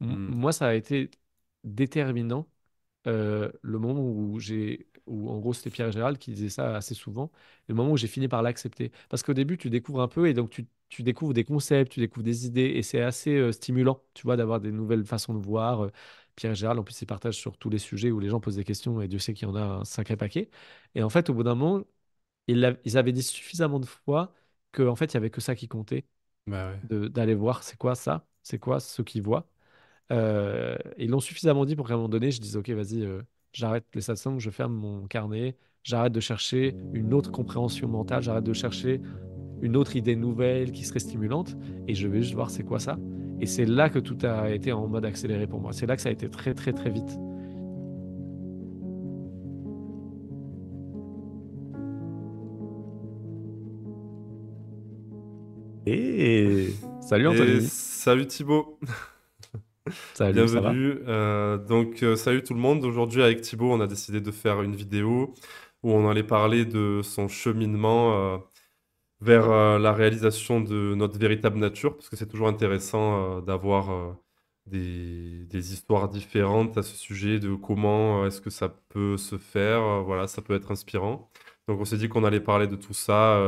Hmm. moi, ça a été déterminant le moment où en gros c'était Pierre et Gérald qui disait ça assez souvent, et le moment où j'ai fini par l'accepter. Parce qu'au début tu découvres un peu et donc tu découvres des concepts, tu découvres des idées et c'est assez stimulant, tu vois, d'avoir des nouvelles façons de voir. Pierre et Gérald, en plus, ils partagent sur tous les sujets où les gens posent des questions et Dieu sait qu'il y en a un sacré paquet. Et en fait, au bout d'un moment, ils avaient dit suffisamment de fois que en fait, il y avait que ça qui comptait, Bah ouais. d'aller voir c'est quoi ça, c'est quoi ce qu'ils voient. Ils l'ont suffisamment dit pour qu'à un moment donné, je dise, OK, vas-y, j'arrête les satsangs, je ferme mon carnet, j'arrête de chercher une autre compréhension mentale, j'arrête de chercher une autre idée nouvelle qui serait stimulante, et je vais juste voir c'est quoi ça. Et c'est là que tout a été en mode accéléré pour moi. C'est là que ça a été très, très, très vite. Et salut Et Anthony. salut Thibaut, Salut, ça va? bienvenue. Salut tout le monde. Aujourd'hui avec Thibaut, on a décidé de faire une vidéo où on allait parler de son cheminement vers la réalisation de notre véritable nature, parce que c'est toujours intéressant d'avoir des histoires différentes à ce sujet, de comment est-ce que ça peut se faire. Voilà, ça peut être inspirant. Donc on s'est dit qu'on allait parler de tout ça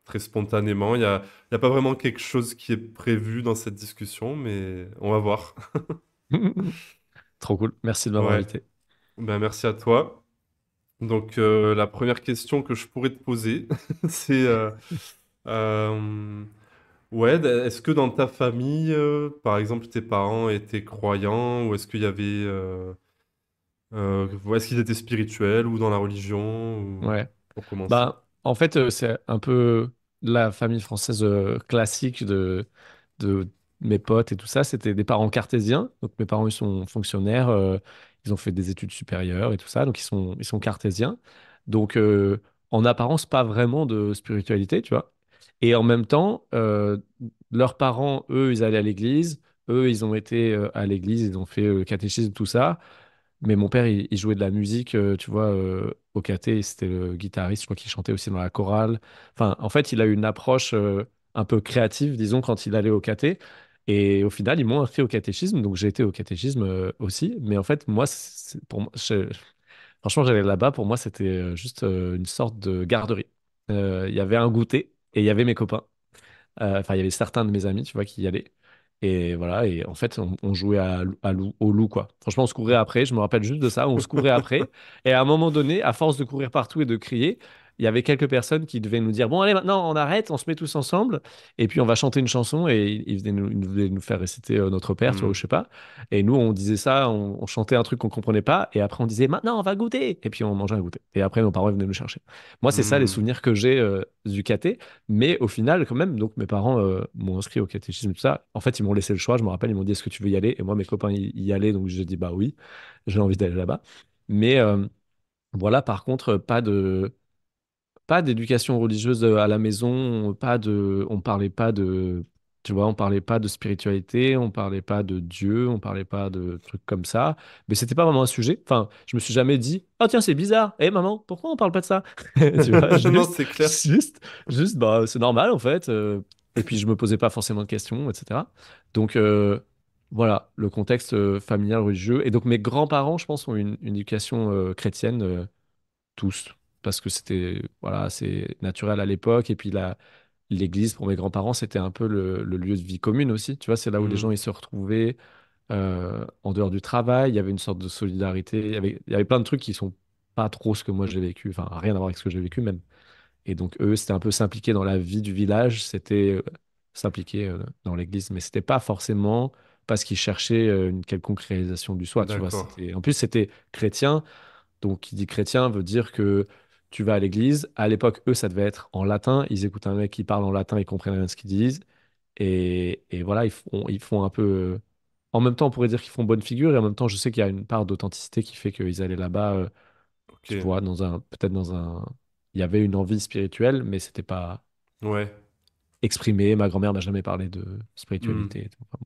très spontanément. Il y a pas vraiment quelque chose qui est prévu dans cette discussion, mais on va voir. Trop cool. Merci de m'avoir Ouais, invité. ben merci à toi. La première question que je pourrais te poser, c'est euh, ouais, est-ce que dans ta famille, par exemple, tes parents étaient croyants ou est-ce qu'il y avait, ouais, est-ce qu'ils étaient spirituels ou dans la religion ou Ouais. pour commencer? Bah, en fait, c'est un peu la famille française classique de mes potes et tout ça. C'était des parents cartésiens. Donc, mes parents, ils sont fonctionnaires. Ils ont fait des études supérieures et tout ça. Donc, ils sont cartésiens. Donc, en apparence, pas vraiment de spiritualité, tu vois. Et en même temps, leurs parents, eux, ils allaient à l'église. Eux, ils ont été à l'église. Ils ont fait le catéchisme, tout ça. Mais mon père, il jouait de la musique, tu vois, au caté, c'était le guitariste, je crois qu'il chantait aussi dans la chorale. Enfin, en fait, il a eu une approche un peu créative, disons, quand il allait au caté. Et au final, ils m'ont inscrit au catéchisme, donc j'ai été au catéchisme aussi. Mais en fait, moi, pour moi, franchement, j'allais là-bas, pour moi, c'était juste une sorte de garderie. Il y avait un goûter et il y avait mes copains. Enfin, il y avait certains de mes amis, tu vois, qui y allaient. Et voilà, et en fait, on jouait au loup, quoi. Franchement, on se courait après, je me rappelle juste de ça, on se courait après. Et à un moment donné, à force de courir partout et de crier, il y avait quelques personnes qui devaient nous dire, bon, allez, maintenant, on arrête, on se met tous ensemble, et puis on va chanter une chanson, et ils venaient nous faire réciter Notre Père, tu vois, ou Hmm. je sais pas. Et nous, on disait ça, on chantait un truc qu'on comprenait pas, et après on disait, maintenant, on va goûter. Et puis on mangeait un goûter. Et après, nos parents venaient nous chercher. Moi, c'est ça les Hmm. souvenirs que j'ai du caté. Mais au final, quand même, donc mes parents m'ont inscrit au catéchisme, tout ça. En fait, ils m'ont laissé le choix. Je me rappelle, ils m'ont dit, est-ce que tu veux y aller? Et moi, mes copains y allaient, donc j'ai dit, bah oui, j'ai envie d'aller là-bas. Mais voilà, par contre, pas d'éducation religieuse à la maison, on parlait pas de, tu vois, on parlait pas de spiritualité, on parlait pas de Dieu, on parlait pas de trucs comme ça. Mais c'était pas vraiment un sujet. Enfin, je me suis jamais dit, oh tiens, c'est bizarre. Eh maman, pourquoi on parle pas de ça? Tu vois, Non, c'est clair. juste, bah, c'est normal en fait. Et puis je me posais pas forcément de questions, etc. Donc voilà, le contexte familial religieux. Et donc mes grands-parents, je pense, ont une éducation chrétienne. Tous, parce que c'était voilà, c'est naturel à l'époque. Et puis l'église pour mes grands-parents, c'était un peu le lieu de vie commune aussi. Tu vois, c'est là où les gens Hmm. ils se retrouvaient en dehors du travail. Il y avait une sorte de solidarité. Il y avait plein de trucs qui sont pas trop ce que moi j'ai vécu, enfin rien à voir avec ce que j'ai vécu même. Et donc eux, c'était un peu s'impliquer dans la vie du village, c'était s'impliquer dans l'église, mais c'était pas forcément parce qu'ils cherchaient une quelconque réalisation du soi. Tu vois, D'accord. en plus c'était chrétien. Donc, qui dit chrétien veut dire que tu vas à l'église. À l'époque, eux, ça devait être en latin. Ils écoutent un mec qui parle en latin, ils comprennent rien de ce qu'ils disent. Et voilà, ils font un peu. En même temps, on pourrait dire qu'ils font bonne figure. Et en même temps, je sais qu'il y a une part d'authenticité qui fait qu'ils allaient là-bas, Ok. tu vois, peut-être dans un. Il y avait une envie spirituelle, mais c'était pas Ouais. exprimé. Ma grand-mère n'a jamais parlé de Hmm. spiritualité et tout. Enfin,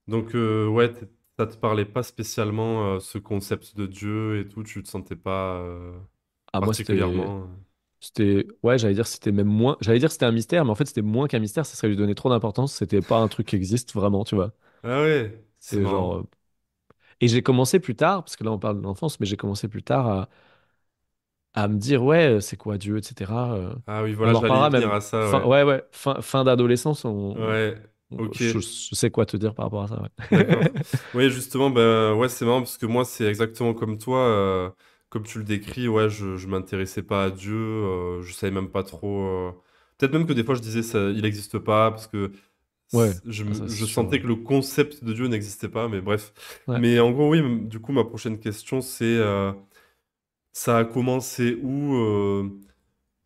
Ouais, ça te parlait pas spécialement ce concept de Dieu et tout, tu te sentais pas ah, moi, particulièrement. ouais, j'allais dire c'était même moins, j'allais dire c'était un mystère, mais en fait c'était moins qu'un mystère, ça serait lui donner trop d'importance, c'était pas un truc qui existe vraiment, tu vois. Ah ouais, c'est C'est genre, marrant. Et j'ai commencé plus tard, parce que là on parle de l'enfance, mais j'ai commencé plus tard à me dire, ouais, c'est quoi Dieu, etc. Ah oui, On voilà, en j'allais y reparlera venir même à ça, fin, ouais. ouais, ouais, fin d'adolescence, Ouais, ok, je sais quoi te dire par rapport à ça, d'accord. ouais. Oui, justement, ben ouais, c'est marrant parce que moi, c'est exactement comme toi. Comme tu le décris, ouais, je m'intéressais pas à Dieu, je savais même pas trop. Peut-être même que des fois, je disais ça, il n'existe pas parce que Ouais, ah, ça c'est je sûr, sentais ouais. que le concept de Dieu n'existait pas, mais bref. Ouais. Mais en gros, oui, du coup, ma prochaine question, c'est ça a commencé où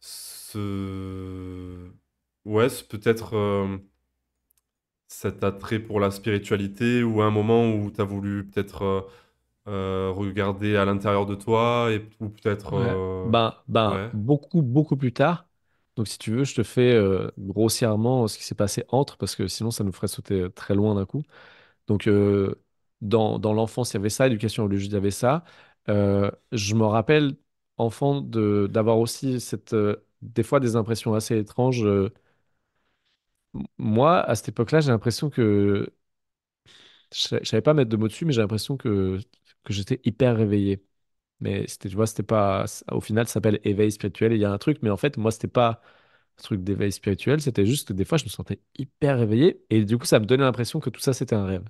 ce... Ouais, c'est peut-être cet attrait pour la spiritualité ou un moment où tu as voulu peut-être regarder à l'intérieur de toi et ou peut-être Ouais. Ben, ouais. beaucoup, beaucoup plus tard. Donc, si tu veux, je te fais grossièrement ce qui s'est passé entre, parce que sinon, ça nous ferait sauter très loin d'un coup. Donc, dans l'enfance, il y avait ça, éducation religieuse, il y avait ça. Je me rappelle, enfant, d'avoir aussi des fois des impressions assez étranges. Moi, à cette époque-là, j'ai l'impression que, je savais pas mettre de mots dessus, mais j'ai l'impression que j'étais hyper réveillé. Mais c'était, tu vois, c'était pas. Au final, ça s'appelle éveil spirituel. Et il y a un truc, mais en fait, moi, c'était pas un truc d'éveil spirituel. C'était juste que des fois, je me sentais hyper réveillé. Et du coup, ça me donnait l'impression que tout ça, c'était un rêve.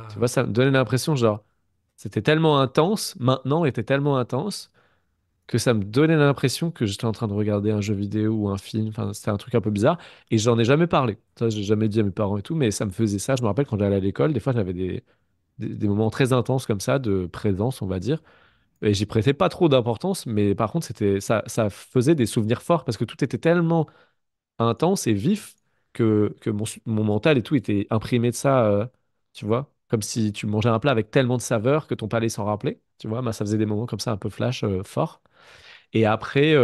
Tu vois, Ah. ça me donnait l'impression, genre, c'était tellement intense, maintenant était tellement intense, que ça me donnait l'impression que j'étais en train de regarder un jeu vidéo ou un film. Enfin, c'était un truc un peu bizarre. Et j'en ai jamais parlé. Ça, j'ai jamais dit à mes parents et tout, mais ça me faisait ça. Je me rappelle quand j'allais à l'école, des fois, j'avais des moments très intenses comme ça, de présence, on va dire. Et j'y prêtais pas trop d'importance, mais par contre, ça faisait des souvenirs forts parce que tout était tellement intense et vif que mon mental et tout était imprimé de ça, tu vois, comme si tu mangeais un plat avec tellement de saveur que ton palais s'en rappelait, tu vois. Bah, ça faisait des moments comme ça un peu flash, forts. Et après,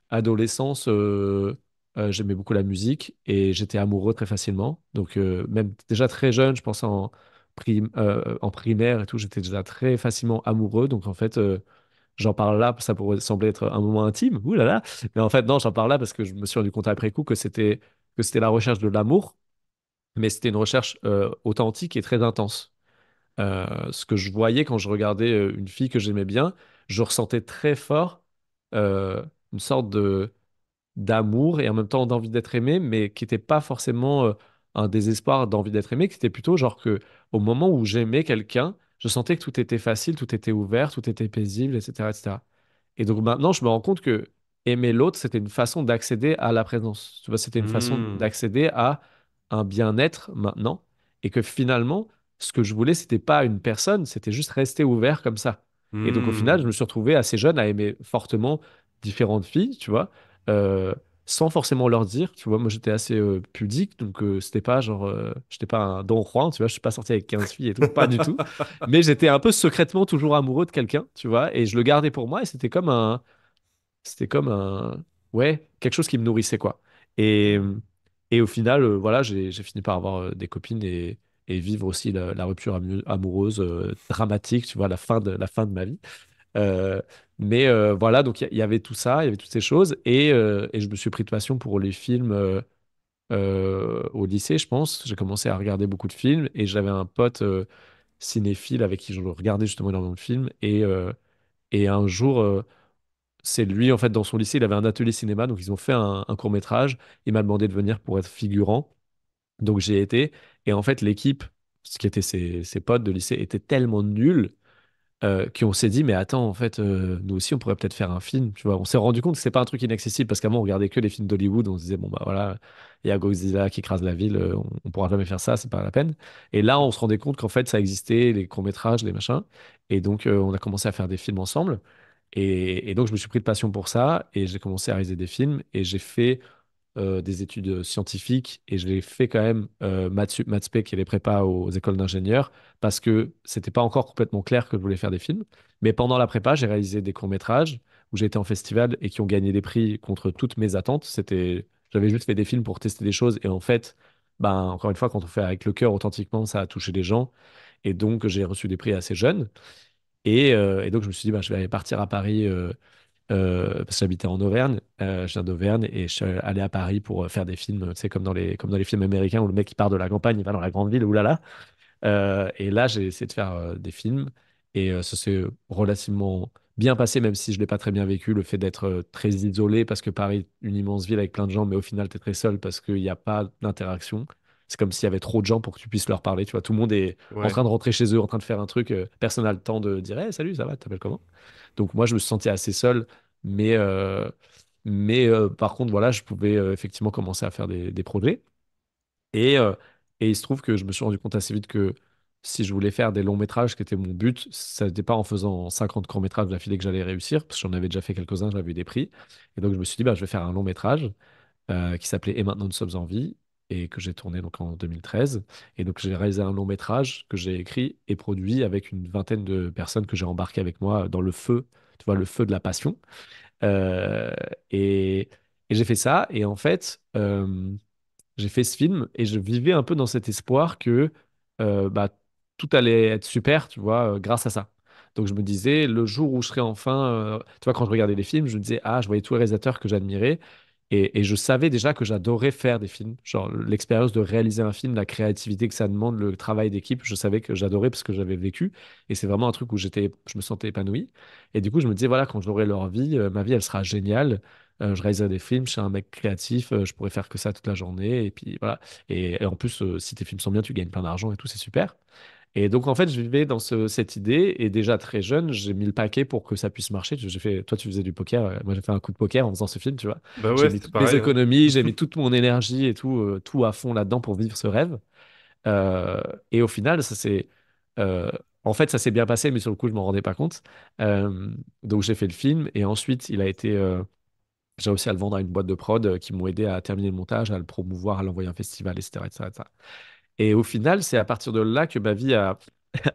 adolescence, j'aimais beaucoup la musique et j'étais amoureux très facilement. Donc, même déjà très jeune, je pense en primaire et tout, j'étais déjà très facilement amoureux. Donc, en fait, j'en parle là, ça pourrait sembler être un moment intime, ouh là là, mais en fait non, j'en parle là parce que je me suis rendu compte après coup que c'était la recherche de l'amour, mais c'était une recherche authentique et très intense. Ce que je voyais quand je regardais une fille que j'aimais bien, je ressentais très fort une sorte de d'amour et en même temps d'envie d'être aimé, mais qui n'était pas forcément un désespoir d'envie d'être aimé, qui était plutôt genre que au moment où j'aimais quelqu'un, je sentais que tout était facile, tout était ouvert, tout était paisible, etc., etc. Et donc maintenant, je me rends compte que aimer l'autre, c'était une façon d'accéder à la présence. Tu vois, c'était une façon Hmm. d'accéder à un bien-être maintenant. Et que finalement, ce que je voulais, c'était pas une personne, c'était juste rester ouvert comme ça. Et donc au final, je Hmm. me suis retrouvé assez jeune à aimer fortement différentes filles, tu vois, euh, sans forcément leur dire. Tu vois, moi j'étais assez pudique, donc c'était pas genre, j'étais pas un Don Juan, tu vois, je suis pas sorti avec 15 filles et tout, pas du tout. Mais j'étais un peu secrètement toujours amoureux de quelqu'un, tu vois, et je le gardais pour moi et c'était comme un, ouais, quelque chose qui me nourrissait, quoi. Et, et au final, voilà, j'ai fini par avoir des copines et vivre aussi la rupture amoureuse dramatique, tu vois, la fin de ma vie. Euh, mais voilà, donc il y avait tout ça, il y avait toutes ces choses, et je me suis pris de passion pour les films au lycée, je pense. J'ai commencé à regarder beaucoup de films, et j'avais un pote cinéphile avec qui je regardais justement énormément de films, et un jour, c'est lui, en fait, dans son lycée, il avait un atelier cinéma, donc ils ont fait un court-métrage. Il m'a demandé de venir pour être figurant. Donc j'ai été. Et en fait, l'équipe, ce qui était ses potes de lycée, était tellement nuls qu'on s'est dit, mais attends, en fait, nous aussi, on pourrait peut-être faire un film. Tu vois, on s'est rendu compte que c'est pas un truc inaccessible parce qu'avant, on regardait que les films d'Hollywood. On se disait, bon, bah voilà, il y a Godzilla qui écrase la ville, on pourra jamais faire ça, c'est pas la peine. Et là, on se rendait compte qu'en fait, ça existait, les courts-métrages, les machins. Et donc, on a commencé à faire des films ensemble. Et donc, je me suis pris de passion pour ça et j'ai commencé à réaliser des films et j'ai fait des études scientifiques et je l'ai fait quand même maths spé qui est les prépas aux écoles d'ingénieurs parce que c'était pas encore complètement clair que je voulais faire des films. Mais pendant la prépa, j'ai réalisé des courts-métrages où j'ai été en festival et qui ont gagné des prix contre toutes mes attentes. J'avais juste fait des films pour tester des choses et en fait, ben, encore une fois, quand on fait avec le cœur authentiquement, ça a touché les gens. Et donc, j'ai reçu des prix assez jeunes. Et donc, je me suis dit, bah, je vais aller partir à Paris parce que j'habitais en Auvergne. Je viens d'Auvergne et je suis allé à Paris pour faire des films, tu sais, comme dans les films américains où le mec il part de la campagne, il va dans la grande ville, oulala. Et là, j'ai essayé de faire des films et ça s'est relativement bien passé, même si je l'ai pas très bien vécu, le fait d'être très isolé, parce que Paris, une immense ville avec plein de gens, mais au final, tu es très seul parce qu'il n'y a pas d'interaction. C'est comme s'il y avait trop de gens pour que tu puisses leur parler. Tu vois, tout le monde est en Ouais. train de rentrer chez eux, en train de faire un truc. Personne n'a le temps de dire hey, salut, ça va, tu t'appelles comment? Donc moi, je me sentais assez seul, mais, euh, mais par contre, voilà, je pouvais effectivement commencer à faire des projets. Et, euh, et il se trouve que je me suis rendu compte assez vite que si je voulais faire des longs métrages, qui était mon but, ça n'était pas en faisant 50 courts métrages d'affilée que j'allais réussir, parce que j'en avais déjà fait quelques-uns, j'avais eu des prix. Et donc je me suis dit, bah, je vais faire un long métrage qui s'appelait Et maintenant nous sommes en vie, et que j'ai tourné donc en 2013. Et donc j'ai réalisé un long métrage que j'ai écrit et produit avec une vingtaine de personnes que j'ai embarquées avec moi dans le feu, tu vois, le feu de la passion. Euh, et, et j'ai fait ça, et en fait, j'ai fait ce film et je vivais un peu dans cet espoir que bah, tout allait être super, tu vois, grâce à ça. Donc je me disais, le jour où je serai enfin, tu vois, quand je regardais les films, je me disais, ah, je voyais tous les réalisateurs que j'admirais et je savais déjà que j'adorais faire des films. Genre l'expérience de réaliser un film, la créativité que ça demande, le travail d'équipe, je savais que j'adorais parce que j'avais vécu et c'est vraiment un truc où je me sentais épanoui. Et du coup, je me disais, voilà, quand j'aurai leur vie, ma vie, elle sera géniale. Je réaliserai des films, je suis un mec créatif, je pourrais faire que ça toute la journée. Et puis voilà. Et en plus, si tes films sont bien, tu gagnes plein d'argent et tout, c'est super. Et donc, en fait, je vivais dans cette idée. Et déjà très jeune, j'ai mis le paquet pour que ça puisse marcher. J'ai fait, toi, tu faisais du poker. Moi, j'ai fait un coup de poker en faisant ce film, tu vois. Bah J'ai ouais, mis c'était toutes mes pareil, hein. économies, j'ai mis toute mon énergie et tout, tout à fond là-dedans pour vivre ce rêve. Euh, et au final, euh, en fait, ça s'est bien passé, mais sur le coup, je m'en rendais pas compte. Donc, j'ai fait le film. Et ensuite, j'ai réussi à le vendre à une boîte de prod qui m'ont aidé à terminer le montage, à le promouvoir, à l'envoyer à un festival, etc., etc., etc. Et au final, c'est à partir de là que ma vie a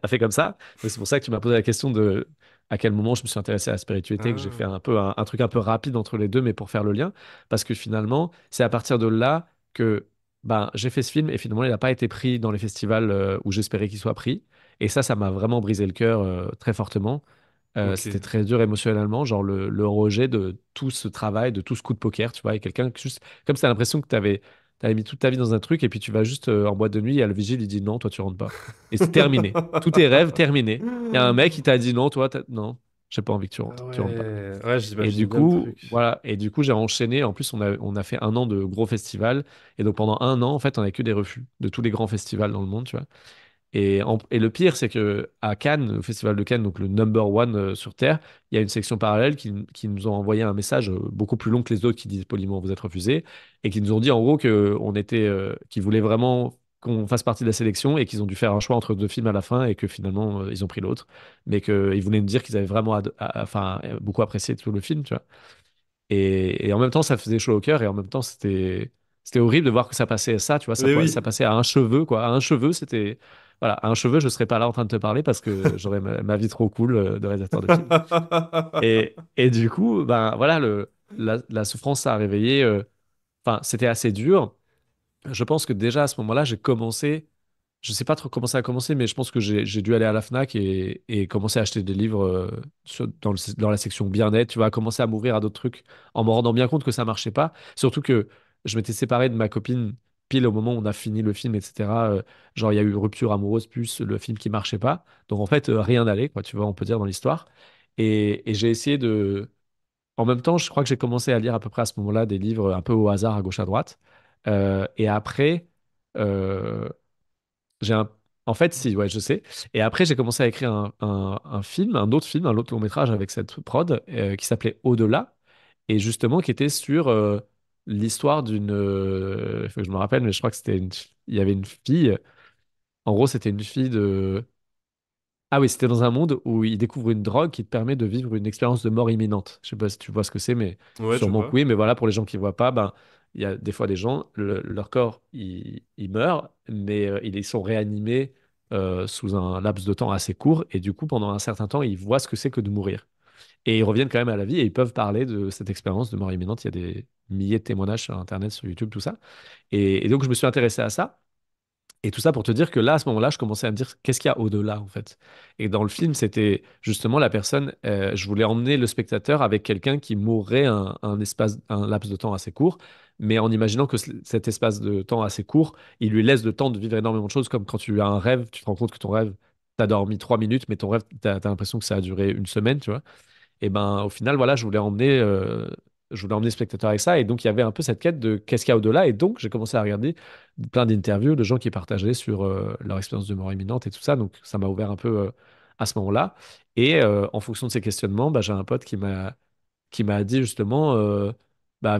fait comme ça. Donc, c'est pour ça que tu m'as posé la question de à quel moment je me suis intéressé à la spiritualité, que j'ai fait Ah, un peu un truc un peu rapide entre les deux, mais pour faire le lien. Parce que finalement, c'est à partir de là que ben, j'ai fait ce film et finalement, il n'a pas été pris dans les festivals où j'espérais qu'il soit pris. Et ça m'a vraiment brisé le cœur très fortement. ok. C'était très dur émotionnellement, genre le rejet de tout ce travail, de tout ce coup de poker, tu vois, et quelqu'un que juste, comme si t'as l'impression que t'avais mis toute ta vie dans un truc, et puis tu vas juste en boîte de nuit, et à le vigile, il dit non, toi tu rentres pas. Et c'est terminé. Tous tes rêves, terminés. Il y a un mec qui t'a dit non, toi, non, j'ai pas envie que Ah tu rentres pas. ouais, ouais, Et j'imagine du bien le coup, truc. voilà, et du coup, j'ai enchaîné. En plus, on a fait un an de gros festivals, et donc pendant un an, en fait, on a que des refus de tous les grands festivals dans le monde, tu vois. Et le pire, c'est que à Cannes, au Festival de Cannes, donc le number one sur Terre, il y a une section parallèle qui nous ont envoyé un message beaucoup plus long que les autres qui disent poliment vous êtes refusé et qui nous ont dit en gros qu'ils voulaient vraiment qu'on fasse partie de la sélection et qu'ils ont dû faire un choix entre deux films à la fin et que finalement ils ont pris l'autre, mais qu'ils voulaient nous dire qu'ils avaient vraiment enfin, beaucoup apprécié tout le film, tu vois. Et en même temps, ça faisait chaud au cœur et en même temps, c'était horrible de voir que ça passait à ça, tu vois, Mais ça oui. passait à un cheveu, quoi. À un cheveu, c'était. Voilà, à un cheveu, je serais pas là en train de te parler parce que j'aurais ma vie trop cool de réalisateur de film. Et du coup, ben voilà, la souffrance, ça a réveillé. Enfin, c'était assez dur. Je pense que déjà à ce moment-là, j'ai commencé. Je sais pas trop comment ça a commencé, mais je pense que j'ai dû aller à la Fnac et commencer à acheter des livres dans la section bien-être, tu vois, commencer à m'ouvrir à d'autres trucs en me rendant bien compte que ça marchait pas. Surtout que je m'étais séparé de ma copine pile au moment où on a fini le film, etc. Genre, il y a eu une rupture amoureuse plus le film qui marchait pas. Donc, en fait, rien n'allait, quoi, tu vois, on peut dire dans l'histoire. Et j'ai essayé de. En même temps, je crois que j'ai commencé à lire à peu près à ce moment-là des livres un peu au hasard, à gauche, à droite. Et après. euh, j'ai un... En fait, si, ouais, je sais. Et après, j'ai commencé à écrire un autre film, un autre long métrage avec cette prod qui s'appelait Au-delà, et justement qui était sur l'histoire d'une. Il faut que je me rappelle, mais je crois que il y avait une fille. En gros, c'était une fille de. Ah oui, c'était dans un monde où il découvre une drogue qui te permet de vivre une expérience de mort imminente. Je sais pas si tu vois ce que c'est, mais Ouais, je sûrement que vois. oui. Mais voilà, pour les gens qui voient pas, ben, il y a des fois des gens, leur corps, il meurt, mais ils sont réanimés sous un laps de temps assez court. Et du coup, pendant un certain temps, ils voient ce que c'est que de mourir. Et ils reviennent quand même à la vie et ils peuvent parler de cette expérience de mort imminente. Il y a des milliers de témoignages sur Internet, sur YouTube, tout ça. Et donc, je me suis intéressé à ça. Et tout ça pour te dire que là, à ce moment-là, je commençais à me dire qu'est-ce qu'il y a au-delà, en fait. Et dans le film, c'était justement la personne, je voulais emmener le spectateur avec quelqu'un qui mourrait un laps de temps assez court, mais en imaginant que cet espace de temps assez court, il lui laisse le temps de vivre énormément de choses, comme quand tu as un rêve, tu te rends compte que ton rêve, t'as dormi 3 minutes, mais ton rêve, t'as l'impression que ça a duré une semaine, tu vois. Et ben au final, voilà, je voulais emmener le spectateur avec ça. Et donc il y avait un peu cette quête de qu'est-ce qu'il y a au-delà. Et donc j'ai commencé à regarder plein d'interviews de gens qui partageaient sur leur expérience de mort imminente et tout ça. Donc ça m'a ouvert un peu à ce moment-là. Et en fonction de ces questionnements, bah, j'ai un pote qui m'a dit justement, bah,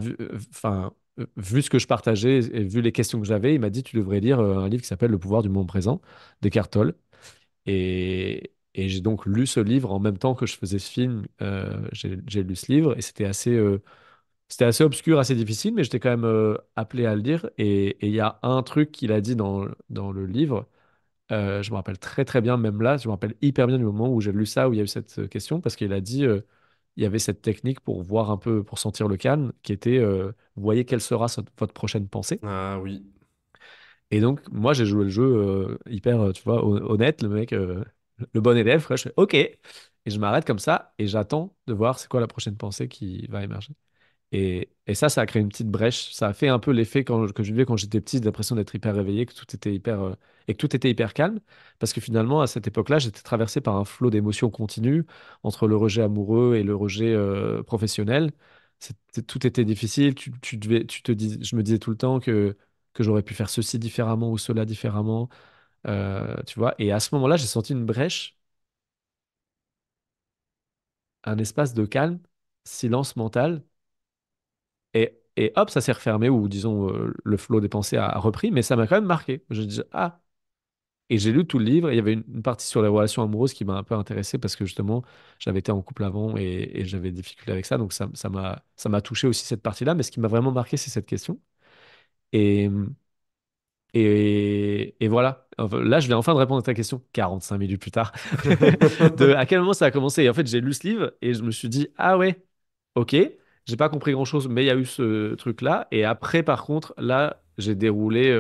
vu ce que je partageais et vu les questions que j'avais, il m'a dit tu devrais lire un livre qui s'appelle Le pouvoir du moment présent d'Eckhart Tolle. Et j'ai donc lu ce livre en même temps que je faisais ce film. J'ai lu ce livre et c'était assez obscur, assez difficile, mais j'étais quand même appelé à le lire. Et il y a un truc qu'il a dit dans le livre. Je me rappelle très très bien, même là, je me rappelle hyper bien du moment où j'ai lu ça, où il y a eu cette question, parce qu'il a dit, il y avait cette technique pour voir un peu, pour sentir le calme, qui était, voyez quelle sera votre prochaine pensée. Ah oui. Et donc, moi, j'ai joué le jeu hyper, tu vois, honnête, le mec, le bon élève, quoi. Je fais OK. Et je m'arrête comme ça et j'attends de voir c'est quoi la prochaine pensée qui va émerger. Et ça a créé une petite brèche. Ça a fait un peu l'effet que je vivais quand j'étais petit, l'impression d'être hyper réveillé, que tout était hyper, et que tout était hyper calme. Parce que finalement, à cette époque-là, j'étais traversé par un flot d'émotions continues entre le rejet amoureux et le rejet professionnel. Tout était difficile. Je me disais tout le temps que j'aurais pu faire ceci différemment ou cela différemment. Tu vois. Et à ce moment-là, j'ai senti une brèche, un espace de calme, silence mental. Et hop, ça s'est refermé, ou disons, le flot des pensées a repris, mais ça m'a quand même marqué. Je dis, ah, et j'ai lu tout le livre, et il y avait une partie sur les relations amoureuses qui m'a un peu intéressé, parce que justement, j'avais été en couple avant et j'avais des difficultés avec ça, donc ça m'a touché aussi cette partie-là, mais ce qui m'a vraiment marqué, c'est cette question. Et, et voilà. Enfin, là, je viens enfin de répondre à ta question, 45 minutes plus tard, de à quel moment ça a commencé. Et en fait, j'ai lu ce livre et je me suis dit, ah ouais, ok, j'ai pas compris grand-chose, mais il y a eu ce truc-là. Et après, par contre, là, j'ai déroulé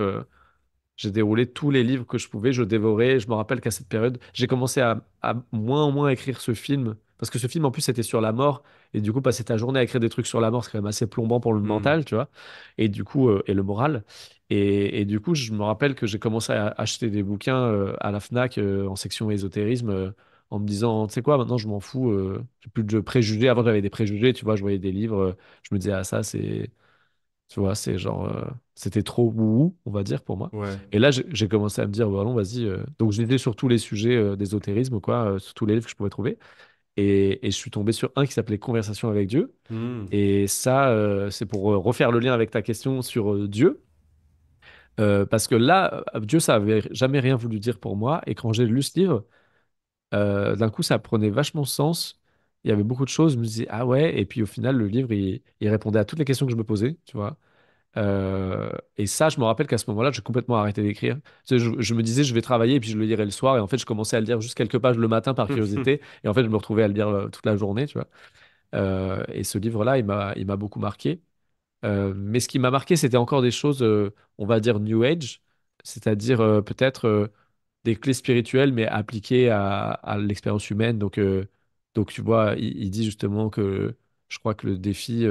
tous les livres que je pouvais, je dévorais. Je me rappelle qu'à cette période, j'ai commencé à moins en moins écrire ce film. Parce que ce film, en plus, c'était sur la mort. Et du coup, passer ta journée à écrire des trucs sur la mort, c'est quand même assez plombant pour le Hmm. mental, tu vois. Et du coup, et le moral. Et du coup, je me rappelle que j'ai commencé à acheter des bouquins à la Fnac en section ésotérisme. En me disant, tu sais quoi, maintenant je m'en fous, j'ai plus de préjugés. Avant j'avais des préjugés, tu vois, je voyais des livres, je me disais, ah ça c'est, tu vois, c'est genre, c'était trop wouhou, on va dire, pour moi. Ouais. Et là, j'ai commencé à me dire, bah non, vas-y. Donc, j'étais sur tous les sujets d'ésotérisme, quoi, sur tous les livres que je pouvais trouver. Et je suis tombé sur un qui s'appelait Conversation avec Dieu. Hmm. Et ça, c'est pour refaire le lien avec ta question sur Dieu. Parce que là, Dieu, ça avait jamais rien voulu dire pour moi. Et quand j'ai lu ce livre, d'un coup, ça prenait vachement sens. Il y avait beaucoup de choses. Je me disais, ah ouais. Et puis au final, le livre, il répondait à toutes les questions que je me posais, tu vois. Et ça, je me rappelle qu'à ce moment-là, j'ai complètement arrêté d'écrire. Tu sais, je me disais, je vais travailler et puis je le lirai le soir. Et en fait, je commençais à le lire juste quelques pages le matin par curiosité. Et en fait, je me retrouvais à le lire toute la journée, tu vois. Et ce livre-là, il m'a beaucoup marqué. Mais ce qui m'a marqué, c'était encore des choses, on va dire, New Age, c'est-à-dire peut-être des clés spirituelles, mais appliquées à l'expérience humaine. Donc, tu vois, il dit justement que je crois que le défi,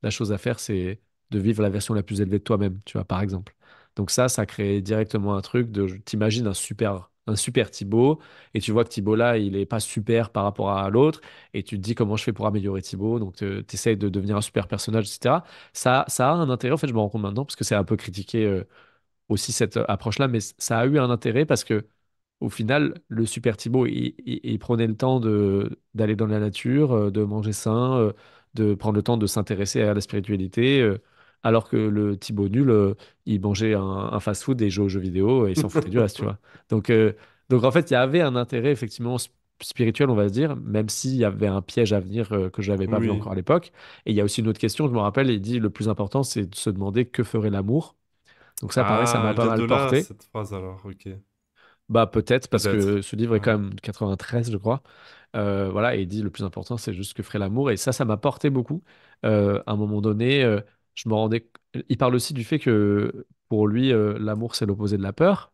la chose à faire, c'est de vivre la version la plus élevée de toi-même, tu vois, par exemple. Donc ça crée directement un truc de, t'imagines un super Thibaut, et tu vois que Thibaut là, il est pas super par rapport à l'autre, et tu te dis comment je fais pour améliorer Thibaut, donc tu essayes de devenir un super personnage, etc. Ça a un intérêt, en fait, je me rends compte maintenant, parce que c'est un peu critiqué aussi cette approche-là, mais ça a eu un intérêt parce que au final, le super Thibaut, il prenait le temps d'aller dans la nature, de manger sain, de prendre le temps de s'intéresser à la spiritualité, alors que le Thibaut nul, il mangeait un fast-food et il jouait aux jeux vidéo et il s'en foutait du reste, tu vois. Donc en fait, il y avait un intérêt effectivement spirituel, on va se dire, même s'il y avait un piège à venir que je n'avais pas vu Oui. encore à l'époque. Et il y a aussi une autre question, je me rappelle, il dit le plus important, c'est de se demander que ferait l'amour. Donc ça, pareil, ça Ah, m'a elle pas vient mal de là, porté. cette phrase alors, ok. Bah peut-être parce Peut-être. que ce livre est quand Ouais. même de 93, je crois. Voilà, et il dit le plus important, c'est juste ce que ferait l'amour. Et ça m'a porté beaucoup. À un moment donné, je me rendais. Il parle aussi du fait que pour lui, l'amour, c'est l'opposé de la peur.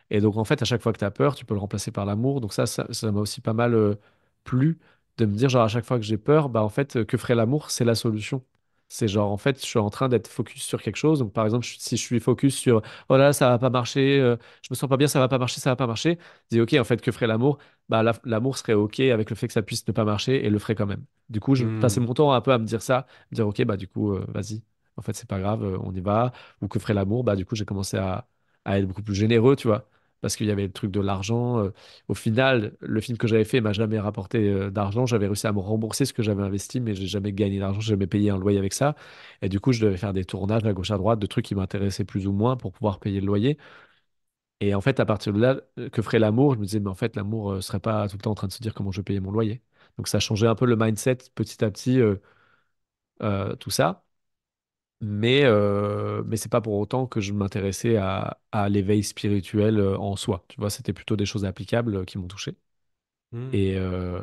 Et donc, en fait, à chaque fois que tu as peur, tu peux le remplacer par l'amour. Donc, ça m'a aussi pas mal plu de me dire, genre, à chaque fois que j'ai peur, bah, en fait, que ferait l'amour? C'est la solution. C'est genre, en fait, je suis en train d'être focus sur quelque chose. Donc, par exemple, si je suis focus sur, oh là, là, ça va pas marcher, je me sens pas bien, ça va pas marcher, ça va pas marcher. Je dis, OK, en fait, que ferait l'amour? Bah, l'amour serait OK avec le fait que ça puisse ne pas marcher et le ferait quand même. Du coup, je passais Hmm. mon temps un peu à me dire ça, me dire, OK, bah, du coup, vas-y. En fait, c'est pas grave, on y va. Ou que ferait l'amour? Bah, du coup, j'ai commencé à être beaucoup plus généreux, tu vois, parce qu'il y avait le truc de l'argent. Au final, le film que j'avais fait m'a jamais rapporté d'argent. J'avais réussi à me rembourser ce que j'avais investi, mais j'ai jamais gagné d'argent. J'ai jamais payé un loyer avec ça. Et du coup, je devais faire des tournages à gauche à droite de trucs qui m'intéressaient plus ou moins pour pouvoir payer le loyer. Et en fait, à partir de là, que ferait l'amour? Je me disais, mais en fait, l'amour serait pas tout le temps en train de se dire comment je vais payer mon loyer. Donc ça changeait un peu le mindset petit à petit, tout ça. Mais c'est pas pour autant que je m'intéressais à l'éveil spirituel en soi. Tu vois, c'était plutôt des choses applicables qui m'ont touché. Hmm. Et, euh,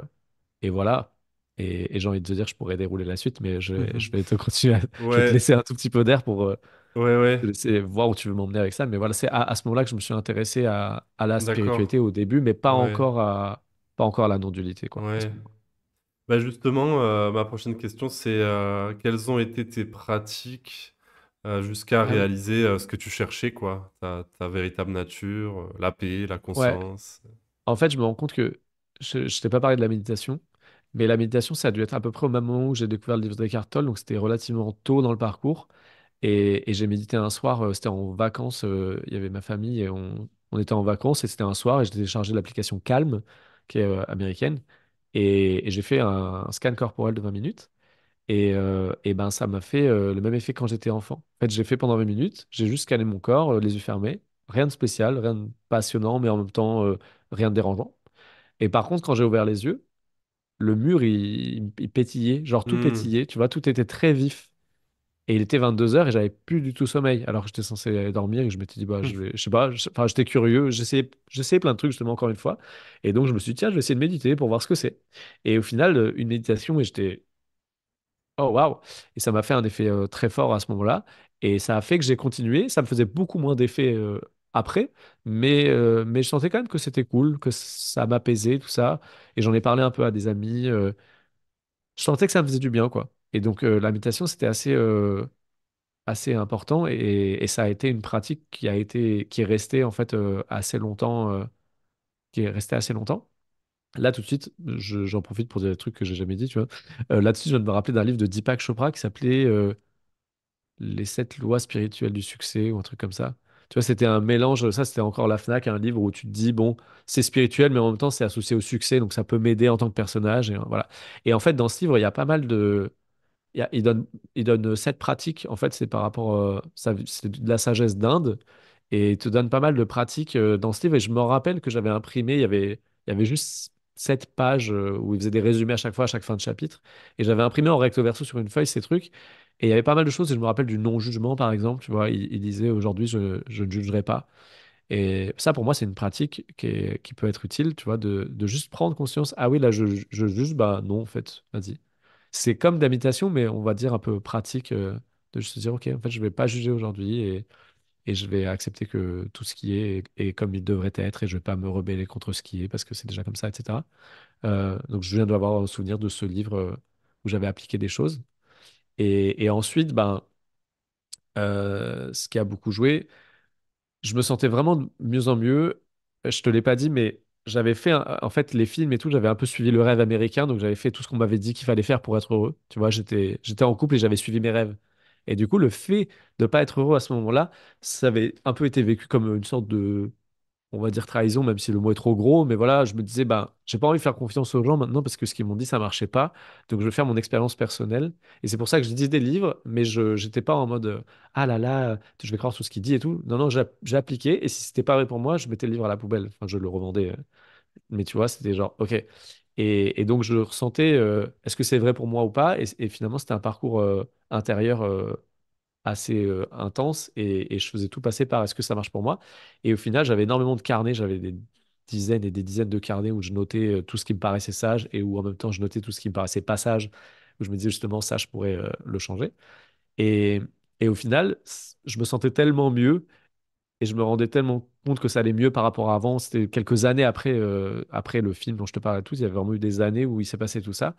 et voilà. Et j'ai envie de te dire, je pourrais dérouler la suite, mais je vais te continuer, je vais te Ouais, laisser un tout petit peu d'air pour ouais, te ouais, laisser voir où tu veux m'emmener avec ça. Mais voilà, c'est à ce moment-là que je me suis intéressé à la d'accord. spiritualité au début, mais Ouais, pas encore à la non-dualité, quoi, à ce ouais. moment-là. Bah justement, ma prochaine question, c'est quelles ont été tes pratiques jusqu'à Ah oui. réaliser ce que tu cherchais, quoi, ta véritable nature, la paix, la Ouais. conscience. En fait, je me rends compte que je t'ai pas parlé de la méditation, mais la méditation, ça a dû être à peu près au même moment où j'ai découvert le livre d'Eckhart Tolle, donc c'était relativement tôt dans le parcours. Et j'ai médité un soir, c'était en vacances, il y avait ma famille et on était en vacances et c'était un soir et j'ai téléchargé l'application Calm, qui est américaine, et j'ai fait un scan corporel de 20 minutes. Et ben ça m'a fait le même effet quand j'étais enfant. En fait, j'ai fait pendant 20 minutes, j'ai juste scanné mon corps, les yeux fermés, rien de spécial, rien de passionnant, mais en même temps rien de dérangeant. Et par contre, quand j'ai ouvert les yeux, le mur il pétillait, genre tout Hmm. pétillait, tu vois, tout était très vif. Et il était 22 heures et j'avais plus du tout sommeil, alors que j'étais censé aller dormir et que je m'étais dit, bah, je sais pas, enfin, j'étais curieux, j'essayais plein de trucs justement encore une fois. Et donc, je me suis dit, tiens, je vais essayer de méditer pour voir ce que c'est. Et au final, une méditation, et j'étais oh waouh! Et ça m'a fait un effet très fort à ce moment-là. Et ça a fait que j'ai continué. Ça me faisait beaucoup moins d'effet après. Mais je sentais quand même que c'était cool, que ça m'apaisait, tout ça. Et j'en ai parlé un peu à des amis. Je sentais que ça me faisait du bien, quoi. Et donc la méditation, c'était assez important. Et ça a été une pratique qui est restée en fait assez longtemps. Qui est restée assez longtemps. Là, tout de suite, j'en profite pour dire des trucs que j'ai jamais dit, tu vois. Là-dessus, je viens de me rappeler d'un livre de Deepak Chopra qui s'appelait Les 7 lois spirituelles du succès ou un truc comme ça. Tu vois, c'était un mélange, ça c'était encore la Fnac, un livre où tu te dis, bon, c'est spirituel, mais en même temps c'est associé au succès, donc ça peut m'aider en tant que personnage. Et voilà. Et en fait, dans ce livre, il y a pas mal de, il donne 7 pratiques. En fait, c'est par rapport, c'est de la sagesse d'Inde. Et il te donne pas mal de pratiques dans ce livre. Et je me rappelle que j'avais imprimé, il y avait juste 7 pages où il faisait des résumés à chaque fois, à chaque fin de chapitre. Et j'avais imprimé en recto verso sur une feuille ces trucs. Et il y avait pas mal de choses. Et je me rappelle du non-jugement, par exemple. Tu vois, il disait aujourd'hui, je ne jugerai pas. Et ça, pour moi, c'est une pratique qui peut être utile, tu vois, de juste prendre conscience. Ah oui, là, je juge, bah non, en fait, vas-y. C'est comme d'imitation, mais on va dire un peu pratique, de juste se dire, OK, en fait, je vais pas juger aujourd'hui et je vais accepter que tout ce qui est comme il devrait être et je vais pas me rebeller contre ce qui est parce que c'est déjà comme ça, etc. Donc, je viens d'avoir un souvenir de ce livre où j'avais appliqué des choses. Et ensuite, ben, ce qui a beaucoup joué, je me sentais vraiment de mieux en mieux. Je te l'ai pas dit, mais j'avais fait, en fait, les films et tout, j'avais un peu suivi le rêve américain, donc j'avais fait tout ce qu'on m'avait dit qu'il fallait faire pour être heureux. Tu vois, j'étais en couple et j'avais suivi mes rêves. Et du coup, le fait de pas être heureux à ce moment-là, ça avait un peu été vécu comme une sorte de, on va dire trahison, même si le mot est trop gros, mais voilà, je me disais, bah, j'ai pas envie de faire confiance aux gens maintenant parce que ce qu'ils m'ont dit, ça marchait pas. Donc je vais faire mon expérience personnelle. Et c'est pour ça que je dis des livres, mais je j'étais pas en mode, ah là là, je vais croire tout ce qu'il dit et tout. Non, non, j'ai appliqué. Et si c'était pas vrai pour moi, je mettais le livre à la poubelle. Enfin, je le revendais. Mais tu vois, c'était genre, ok. Et donc je ressentais, est-ce que c'est vrai pour moi ou pas? Et finalement, c'était un parcours intérieur assez intense et je faisais tout passer par est-ce que ça marche pour moi? Et au final, j'avais énormément de carnets, j'avais des dizaines et des dizaines de carnets où je notais tout ce qui me paraissait sage et où en même temps je notais tout ce qui me paraissait pas sage, où je me disais justement ça, je pourrais le changer. Et, et au final, je me sentais tellement mieux et je me rendais tellement compte que ça allait mieux par rapport à avant. C'était quelques années après le film dont je te parlais tous. Il y avait vraiment eu des années où il s'est passé tout ça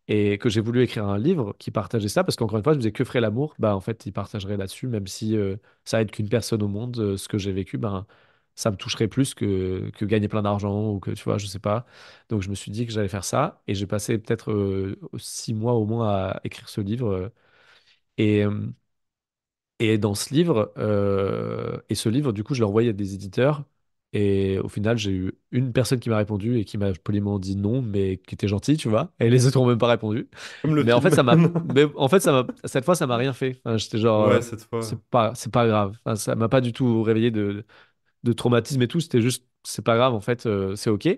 et que j'ai voulu écrire un livre qui partageait ça parce qu'encore une fois, je me disais que ferait l'amour. Bah, en fait, il partagerait là-dessus, même si ça aide qu'une personne au monde, ce que j'ai vécu, ben, ça me toucherait plus que gagner plein d'argent ou que, tu vois, je sais pas. Donc, je me suis dit que j'allais faire ça et j'ai passé peut-être 6 mois au moins à écrire ce livre. Et, euh, et dans ce livre, ce livre, du coup, je l'ai envoyé à des éditeurs. Et au final, j'ai eu une personne qui m'a répondu et qui m'a poliment dit non, mais qui était gentille, tu vois. Et les autres n'ont même pas répondu. Comme le Mais en fait, film. cette fois, ça m'a rien fait. Enfin, j'étais genre, Ouais, cette fois. c'est pas grave. Enfin, ça m'a pas du tout réveillé de traumatisme et tout. C'était juste, c'est pas grave, en fait, c'est OK.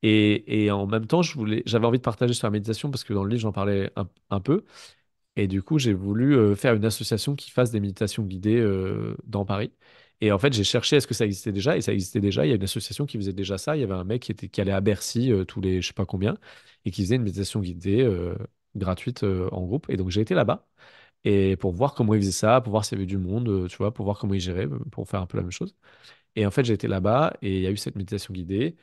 Et en même temps, j'avais envie de partager sur la méditation parce que dans le livre, j'en parlais un peu. Et du coup, j'ai voulu faire une association qui fasse des méditations guidées dans Paris. Et en fait, j'ai cherché est-ce que ça existait déjà, et ça existait déjà. Il y a une association qui faisait déjà ça. Il y avait un mec qui allait à Bercy tous les je sais pas combien et qui faisait une méditation guidée gratuite en groupe. Et donc, j'ai été là-bas et pour voir comment il faisait ça, pour voir s'il y avait du monde, tu vois, pour voir comment il gérait, pour faire un peu la même chose. Et en fait, j'ai été là-bas et il y a eu cette méditation guidée.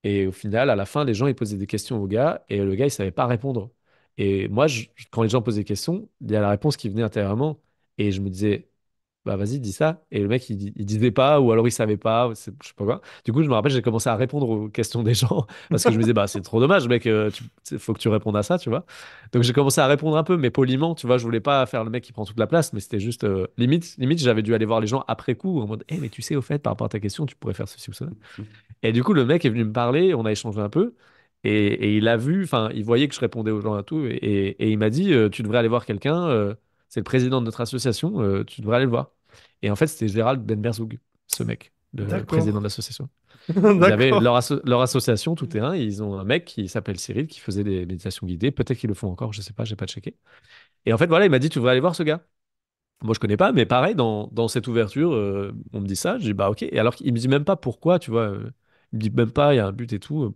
Et au final, à la fin, les gens, ils posaient des questions au gars et le gars, il savait pas répondre. Et moi, quand les gens posaient des questions, il y a la réponse qui venait intérieurement. Et je me disais, bah vas-y, dis ça. Et le mec, il disait pas, ou alors il savait pas, ou je sais pas quoi. Du coup, je me rappelle, j'ai commencé à répondre aux questions des gens parce que je me disais, bah c'est trop dommage, mec, faut que tu répondes à ça, tu vois. Donc j'ai commencé à répondre un peu, mais poliment, tu vois. Je voulais pas faire le mec qui prend toute la place, mais c'était juste limite, j'avais dû aller voir les gens après coup en mode, mais tu sais, au fait, par rapport à ta question, tu pourrais faire ceci ou cela. Et du coup, le mec est venu me parler, on a échangé un peu, et il a vu, enfin, il voyait que je répondais aux gens et tout, et il m'a dit, tu devrais aller voir quelqu'un, c'est le président de notre association, tu devrais aller le voir. Et en fait, c'était Gérald Benmerzoug, ce mec, le D'accord. président de l'association. Ils avaient D'accord. leur association, tout est un, et ils ont un mec qui s'appelle Cyril, qui faisait des méditations guidées, peut-être qu'ils le font encore, je sais pas, j'ai pas checké. Et en fait, voilà, il m'a dit, tu devrais aller voir ce gars. Moi, je connais pas, mais pareil, dans cette ouverture, on me dit ça. Je dis, bah, ok. Et alors, il me dit même pas pourquoi, tu vois. Il me dit même pas, il y a un but et tout.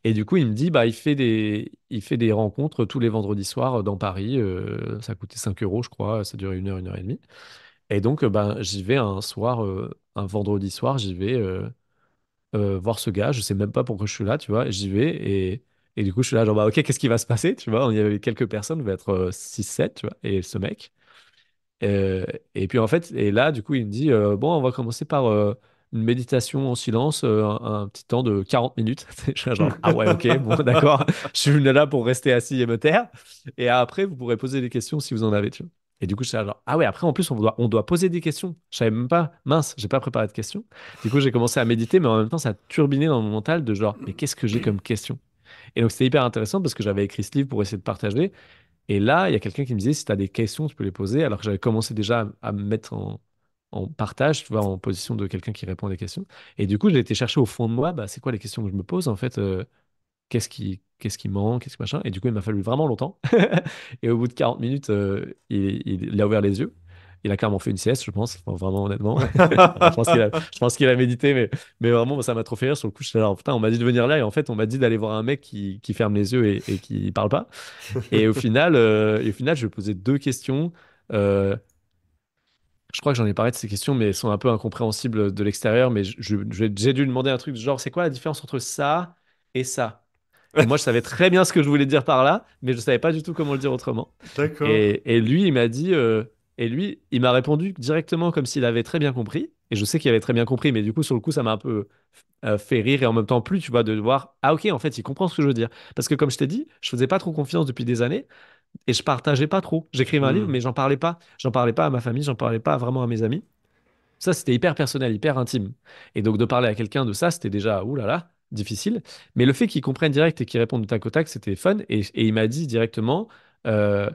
Et du coup, il me dit, bah, il fait des rencontres tous les vendredis soirs dans Paris. Ça coûtait 5 euros, je crois. Ça durait une heure et demie. Et donc, ben, j'y vais un soir, un vendredi soir, j'y vais voir ce gars. Je sais même pas pourquoi je suis là, tu vois. J'y vais et du coup, je suis là, genre, bah, ok, qu'est-ce qui va se passer, tu vois. Il y avait quelques personnes, il devait être 6-7, tu vois. Et ce mec. Euh, et puis en fait, et là, du coup, il me dit, bon, on va commencer par une méditation en silence, un petit temps de 40 minutes. Je suis genre, ah ouais, ok, bon, d'accord. Je suis venu là pour rester assis et me taire. Et après, vous pourrez poser des questions si vous en avez, tu vois. Et du coup, je suis là, genre, ah ouais, après, en plus, on doit poser des questions. Je savais même pas, mince, j'ai pas préparé de questions. Du coup, j'ai commencé à méditer, mais en même temps, ça a turbiné dans mon mental de genre, mais qu'est-ce que j'ai comme question? Et donc, c'était hyper intéressant parce que j'avais écrit ce livre pour essayer de partager. Et là, il y a quelqu'un qui me disait, si tu as des questions, tu peux les poser, alors que j'avais commencé déjà à me mettre en partage, tu vois, en position de quelqu'un qui répond à des questions. Et du coup, j'ai été chercher au fond de moi, bah, c'est quoi les questions que je me pose, en fait, qu'est-ce qui manque, qu'est-ce que machin. Et du coup, il m'a fallu vraiment longtemps. Et au bout de 40 minutes, il a ouvert les yeux. Il a clairement fait une sieste, je pense, enfin, vraiment honnêtement. Alors, je pense qu'il a médité, mais vraiment, ça m'a trop fait rire. Sur le coup, je suis là, putain, on m'a dit de venir là, et en fait, on m'a dit d'aller voir un mec qui ferme les yeux et qui parle pas. Et au final, je vais poser deux questions. Euh, je crois que j'en ai parlé de ces questions, mais elles sont un peu incompréhensibles de l'extérieur. Mais j'ai dû lui demander un truc du genre, c'est quoi la différence entre ça et ça? Et moi, je savais très bien ce que je voulais dire par là, mais je savais pas du tout comment le dire autrement. D'accord. Et lui, il m'a dit, et lui, il m'a répondu directement comme s'il avait très bien compris. Et je sais qu'il avait très bien compris, mais du coup, sur le coup, ça m'a un peu fait rire et en même temps plus, tu vois, de voir, ah ok, en fait, il comprend ce que je veux dire. Parce que comme je t'ai dit, je faisais pas trop confiance depuis des années. Et je partageais pas trop. J'écrivais un livre, Hmm. mais j'en parlais pas. J'en parlais pas à ma famille, j'en parlais pas vraiment à mes amis. Ça, c'était hyper personnel, hyper intime. Et donc, de parler à quelqu'un de ça, c'était déjà, oulala, difficile. Mais le fait qu'il comprenne direct et qu'il réponde du tac au tac, c'était fun. Et il m'a dit directement, euh,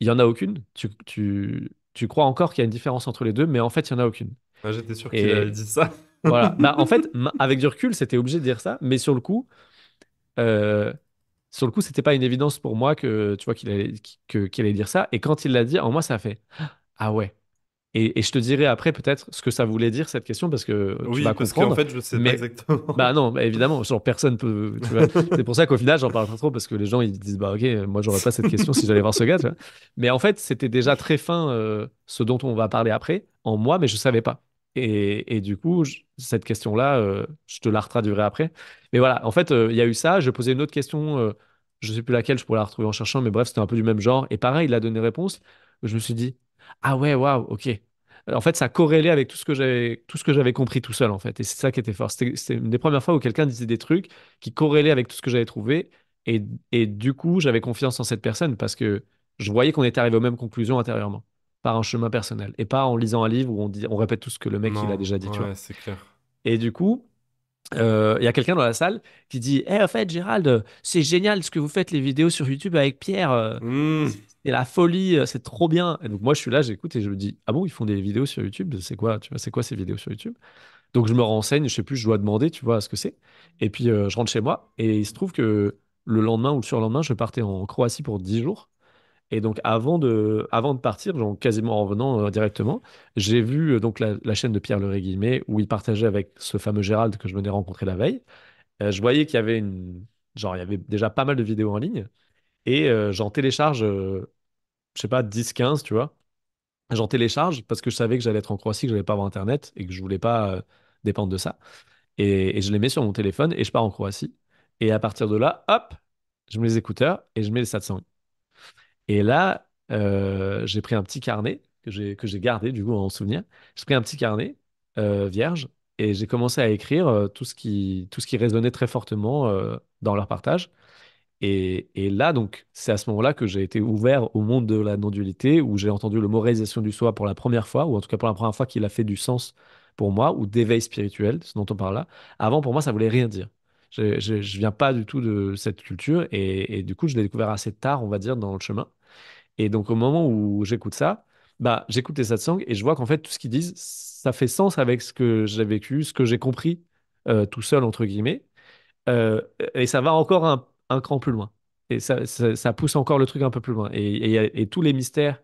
il y en a aucune. Tu crois encore qu'il y a une différence entre les deux, mais en fait, il y en a aucune. Ah, j'étais sûr qu'il avait Et dit ça. voilà. Bah, en fait, avec du recul, c'était obligé de dire ça. Mais euh, sur le coup, c'était pas une évidence pour moi que tu vois qu'il allait dire ça. Et quand il l'a dit, en moi, ça a fait ah ouais. Et je te dirai après peut-être ce que ça voulait dire cette question parce que tu Oui, vas parce qu'en comprendre. fait, je sais pas Mais exactement. bah non, bah évidemment, genre personne peut, tu vois. C'est pour ça qu'au final, j'en parle pas trop parce que les gens ils disent bah ok, moi j'aurais pas cette question si j'allais voir ce gars, tu vois. Mais en fait, c'était déjà très fin ce dont on va parler après en moi, mais je savais pas. Et du coup, cette question-là, je te la retraduirai après. Mais voilà, en fait, il y a eu ça. Je posais une autre question, je sais plus laquelle, je pourrais la retrouver en cherchant, mais bref, c'était un peu du même genre. Et pareil, il a donné réponse. Je me suis dit, ah ouais, waouh, ok. En fait, ça corrélait avec tout ce que j'avais compris tout seul, en fait. Et c'est ça qui était fort. C'était une des premières fois où quelqu'un disait des trucs qui corrélaient avec tout ce que j'avais trouvé. Et, et du coup, j'avais confiance en cette personne parce que je voyais qu'on était arrivé aux mêmes conclusions intérieurement par un chemin personnel et pas en lisant un livre où on répète tout ce que le mec il a Non, déjà dit, tu vois. ouais, c'est clair. Et du coup, il y a quelqu'un dans la salle qui dit, en fait, Gérald, c'est génial ce que vous faites les vidéos sur YouTube avec Pierre. Hmm. C'est la folie, c'est trop bien. Et donc moi, je suis là, j'écoute et je me dis, ah bon, ils font des vidéos sur YouTube? C'est quoi, tu vois, c'est quoi ces vidéos sur YouTube? Donc je me renseigne, je sais plus, je dois demander, tu vois, ce que c'est. Et puis je rentre chez moi et il se trouve que le lendemain ou le surlendemain, je partais en Croatie pour 10 jours. Et donc, avant de partir, genre quasiment en revenant directement, j'ai vu donc la chaîne de Pierre Le Guillemet où il partageait avec ce fameux Gérald que je venais rencontrer la veille. Je voyais qu'il y avait genre, il y avait déjà pas mal de vidéos en ligne et j'en télécharge, je sais pas, 10, 15, tu vois. J'en télécharge parce que je savais que j'allais être en Croatie, que j'allais pas avoir Internet et que je voulais pas dépendre de ça. Et je les mets sur mon téléphone et je pars en Croatie. Et à partir de là, hop, je mets les écouteurs et je mets les 700. Et là, j'ai pris un petit carnet que j'ai gardé du coup en souvenir. J'ai pris un petit carnet vierge et j'ai commencé à écrire tout ce qui résonnait très fortement dans leur partage. Et là, donc, c'est à ce moment-là que j'ai été ouvert au monde de la non-dualité, où j'ai entendu le mot réalisation du soi pour la première fois, ou en tout cas pour la première fois qu'il a fait du sens pour moi, ou d'éveil spirituel, ce dont on parle là. Avant, pour moi, ça voulait rien dire. Je viens pas du tout de cette culture, et du coup, je l'ai découvert assez tard, on va dire, dans le chemin. Et donc, au moment où j'écoute ça, bah, j'écoute les satsangs et je vois qu'en fait, tout ce qu'ils disent, ça fait sens avec ce que j'ai vécu, ce que j'ai compris tout seul, entre guillemets. Euh, et ça va encore un cran plus loin. Et ça pousse encore le truc un peu plus loin. Et tous les mystères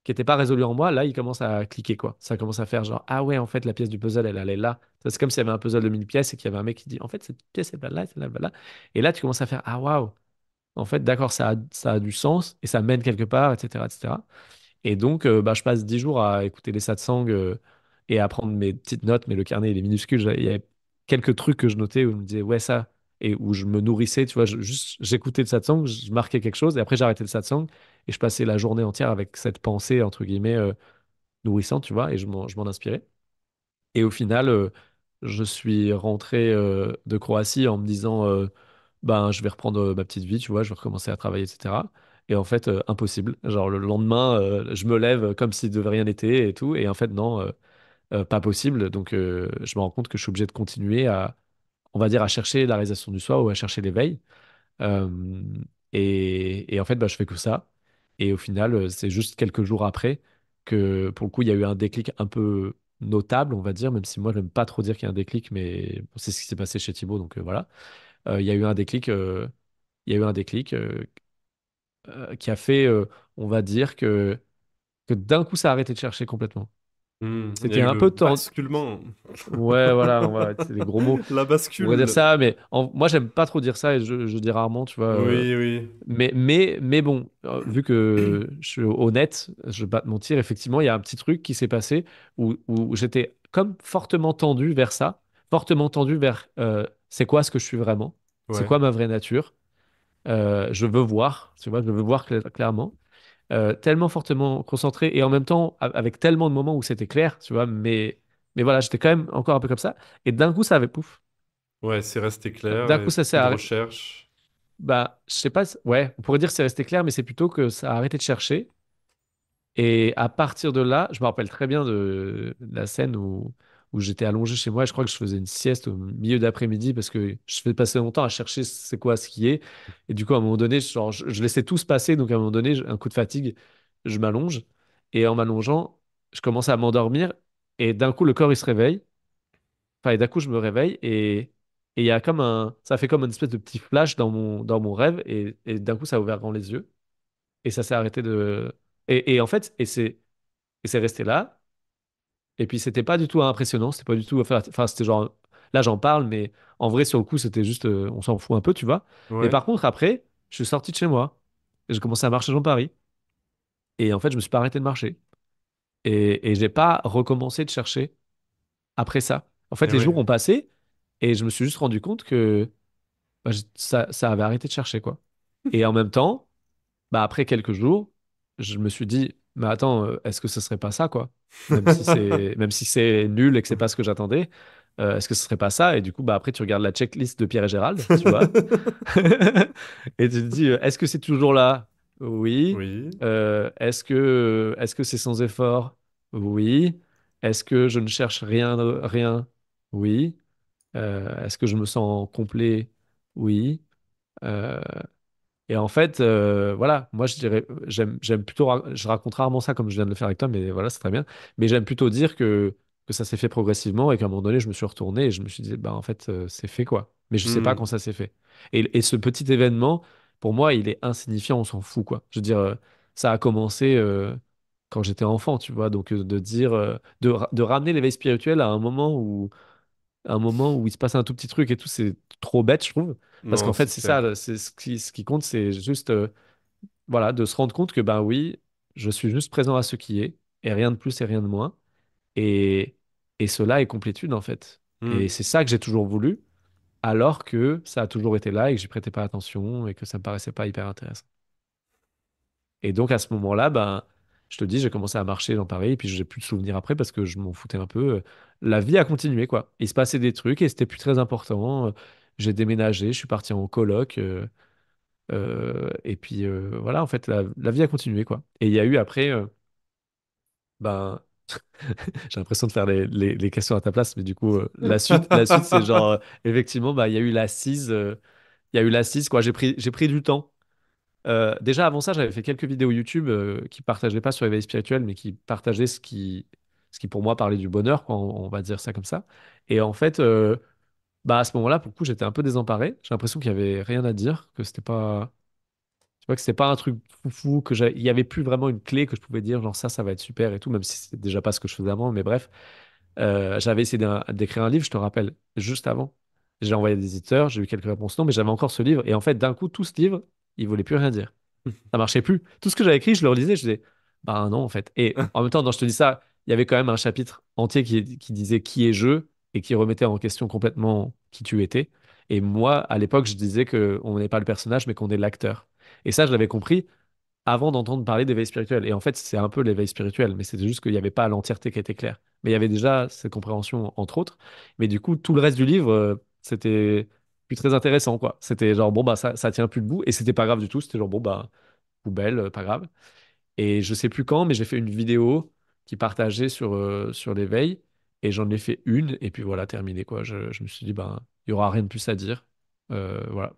qui n'étaient pas résolus en moi, là, ils commencent à cliquer, quoi. Ça commence à faire genre, ah ouais, en fait, la pièce du puzzle, elle est là. C'est comme s'il y avait un puzzle de 1000 pièces et qu'il y avait un mec qui dit, en fait, cette pièce, elle va là, celle-là, elle va là. Et là, tu commences à faire, ah waouh. En fait, d'accord, ça a du sens et ça mène quelque part, etc., etc. Et donc, bah, je passe 10 jours à écouter les satsangs et à prendre mes petites notes, mais le carnet, il est minuscule. Il y avait quelques trucs que je notais où je me disais, ouais, ça, et où je me nourrissais, tu vois, juste, j'écoutais le satsang, je marquais quelque chose, et après, j'arrêtais le satsang, et je passais la journée entière avec cette pensée, entre guillemets, nourrissante, tu vois, et je m'en inspirais. Et au final, je suis rentré de Croatie en me disant, ben, je vais reprendre ma petite vie, tu vois, je vais recommencer à travailler, etc. Et en fait, impossible. Genre, le lendemain, je me lève comme si de rien n'était et tout. Et en fait, non, pas possible. Donc, je me rends compte que je suis obligé de continuer on va dire, à chercher la réalisation du soi ou à chercher l'éveil. Euh, et en fait, bah, je fais que ça. Et au final, c'est juste quelques jours après que, pour le coup, il y a eu un déclic un peu notable, on va dire, même si moi, je n'aime pas trop dire qu'il y a un déclic, mais c'est ce qui s'est passé chez Thibaut, donc voilà. Il y a eu un déclic, il y a eu un déclic qui a fait, on va dire, que d'un coup, ça a arrêté de chercher complètement. Hmm. Il y a C'était eu un le peu tendu. basculement. Ouais, voilà, c'est des gros mots. La On pourrait dire bascule. ça, mais moi, j'aime pas trop dire ça et je dis rarement, tu vois. Oui, oui. Mais bon, vu que je suis honnête, je vais pas te mentir, effectivement, il y a un petit truc qui s'est passé où j'étais comme fortement tendu vers ça, fortement tendu vers c'est quoi ce que je suis vraiment, c'est Ouais. quoi ma vraie nature. Je veux voir, tu vois, je veux voir clairement. Tellement fortement concentré et en même temps avec tellement de moments où c'était clair, tu vois, mais voilà, j'étais quand même encore un peu comme ça. Et d'un coup, ça avait pouf. Ouais, c'est resté clair D'un et coup, ça s'est plus de arrêté. recherche. Bah, je sais pas, ouais, on pourrait dire que c'est resté clair, mais c'est plutôt que ça a arrêté de chercher. Et à partir de là, je me rappelle très bien de la scène où j'étais allongé chez moi. Et je crois que je faisais une sieste au milieu d'après-midi parce que je fais passer longtemps à chercher c'est quoi ce qui est. Et du coup, à un moment donné, genre, je laissais tout se passer. Donc, à un moment donné, un coup de fatigue, je m'allonge. Et en m'allongeant, je commence à m'endormir. Et d'un coup, le corps, il se réveille. Enfin, et d'un coup, je me réveille. Et il y a comme ça fait comme une espèce de petit flash dans mon rêve. Et d'un coup, ça a ouvert grand les yeux. Et ça s'est arrêté de. Et en fait, et c'est resté là. Et puis, c'était pas du tout impressionnant. C'était pas du tout. Enfin, c'était genre. Là, j'en parle, mais en vrai, sur le coup, c'était juste. On s'en fout un peu, tu vois. Mais Ouais. par contre, après, je suis sorti de chez moi. Et j'ai commencé à marcher dans Paris. Et en fait, je me suis pas arrêté de marcher. Et j'ai pas recommencé de chercher. après ça. En fait, Et les oui. jours ont passé et je me suis juste rendu compte que bah, ça avait arrêté de chercher, quoi. Et en même temps, bah, après quelques jours, je me suis dit, mais attends, est-ce que ce serait pas ça, quoi? Même si c'est nul et que c'est pas ce que j'attendais, est-ce que ce serait pas ça? Et du coup, bah, après, tu regardes la checklist de Pierre et Gérald, tu vois, et tu te dis, est-ce que c'est toujours là? Oui. Oui. Est-ce que c'est sans effort? Oui. Est-ce que je ne cherche rien, rien? Oui. Est-ce que je me sens complet? Oui. Euh, et en fait, voilà, moi je dirais, j'aime plutôt, je raconte rarement ça comme je viens de le faire avec toi, mais voilà, c'est très bien. Mais j'aime plutôt dire que ça s'est fait progressivement et qu'à un moment donné, je me suis retourné et je me suis dit, bah en fait, c'est fait quoi. Mais je sais pas quand Hmm. ça s'est fait. Et ce petit événement, pour moi, il est insignifiant, on s'en fout quoi. Je veux dire, ça a commencé quand j'étais enfant, tu vois, donc de dire, de ramener l'éveil spirituel à un moment où il se passe un tout petit truc et tout, c'est trop bête, je trouve. Parce Non, qu'en fait, c'est c'est ça, clair. c'est ce qui compte, c'est juste, voilà, de se rendre compte que, ben oui, je suis juste présent à ce qui est, et rien de plus et rien de moins. Et, et cela est complétude, en fait. Et Hmm. c'est ça que j'ai toujours voulu, alors que ça a toujours été là et que j'y prêtais pas attention et que ça me paraissait pas hyper intéressant. Et donc, à ce moment-là, ben, je te dis, j'ai commencé à marcher dans Paris, et puis j'ai plus de souvenirs après parce que je m'en foutais un peu. La vie a continué, quoi. Il se passait des trucs et c'était plus très important. J'ai déménagé, je suis parti en coloc. Et puis voilà, en fait, la vie a continué, quoi. Et il y a eu après, ben, j'ai l'impression de faire les questions à ta place, mais du coup, la suite, c'est genre, effectivement, bah, il y a eu l'assise, il y a eu l'assise, quoi. J'ai pris du temps. Déjà, avant ça, j'avais fait quelques vidéos YouTube qui partageaient pas sur l'éveil spirituel, mais qui partageaient ce qui pour moi parlait du bonheur, quoi, on va dire ça comme ça. Et en fait, bah, à ce moment-là, pour le coup, j'étais un peu désemparé. J'ai l'impression qu'il y avait rien à dire, que c'était pas. Tu vois que c'était pas un truc foufou, il y avait plus vraiment une clé que je pouvais dire, genre ça va être super et tout, même si c'est déjà pas ce que je faisais avant, mais bref. J'avais essayé d'écrire un livre, je te rappelle, juste avant. J'ai envoyé des éditeurs, j'ai eu quelques réponses non, mais j'avais encore ce livre. Et en fait, d'un coup, tout ce livre, il voulait plus rien dire. Ça marchait plus. Tout ce que j'avais écrit, je le relisais, je disais, bah non, en fait. Et en même temps, quand je te dis ça, il y avait quand même un chapitre entier qui disait qui est je et qui remettait en question complètement qui tu étais. Et moi, à l'époque, je disais que on n'est pas le personnage, mais qu'on est l'acteur. Et ça, je l'avais compris avant d'entendre parler d'éveil spirituel. Et en fait, c'est un peu l'éveil spirituel, mais c'était juste qu'il n'y avait pas l'entièreté qui était claire. Mais il y avait déjà cette compréhension, entre autres. Mais du coup, tout le reste du livre, c'était plus très intéressant, quoi. C'était genre, bon, bah, ça tient plus debout. Et c'était pas grave du tout. C'était genre, bon, bah, poubelle, pas grave. Et je sais plus quand, mais j'ai fait une vidéo qui partageait sur l'éveil. Et j'en ai fait une. Et puis voilà, terminé, quoi. Je me suis dit, ben, il y aura rien de plus à dire. Voilà,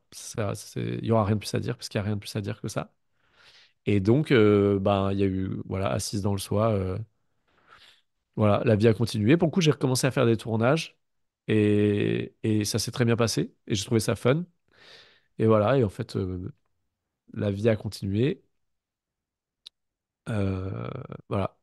il y aura rien de plus à dire, parce qu'il y a rien de plus à dire que ça. Et donc, ben, il y a eu, voilà, Assise dans le soi. Voilà, la vie a continué. Pour le coup, j'ai recommencé à faire des tournages et ça s'est très bien passé et j'ai trouvé ça fun. Et voilà, et en fait, la vie a continué. Euh, voilà,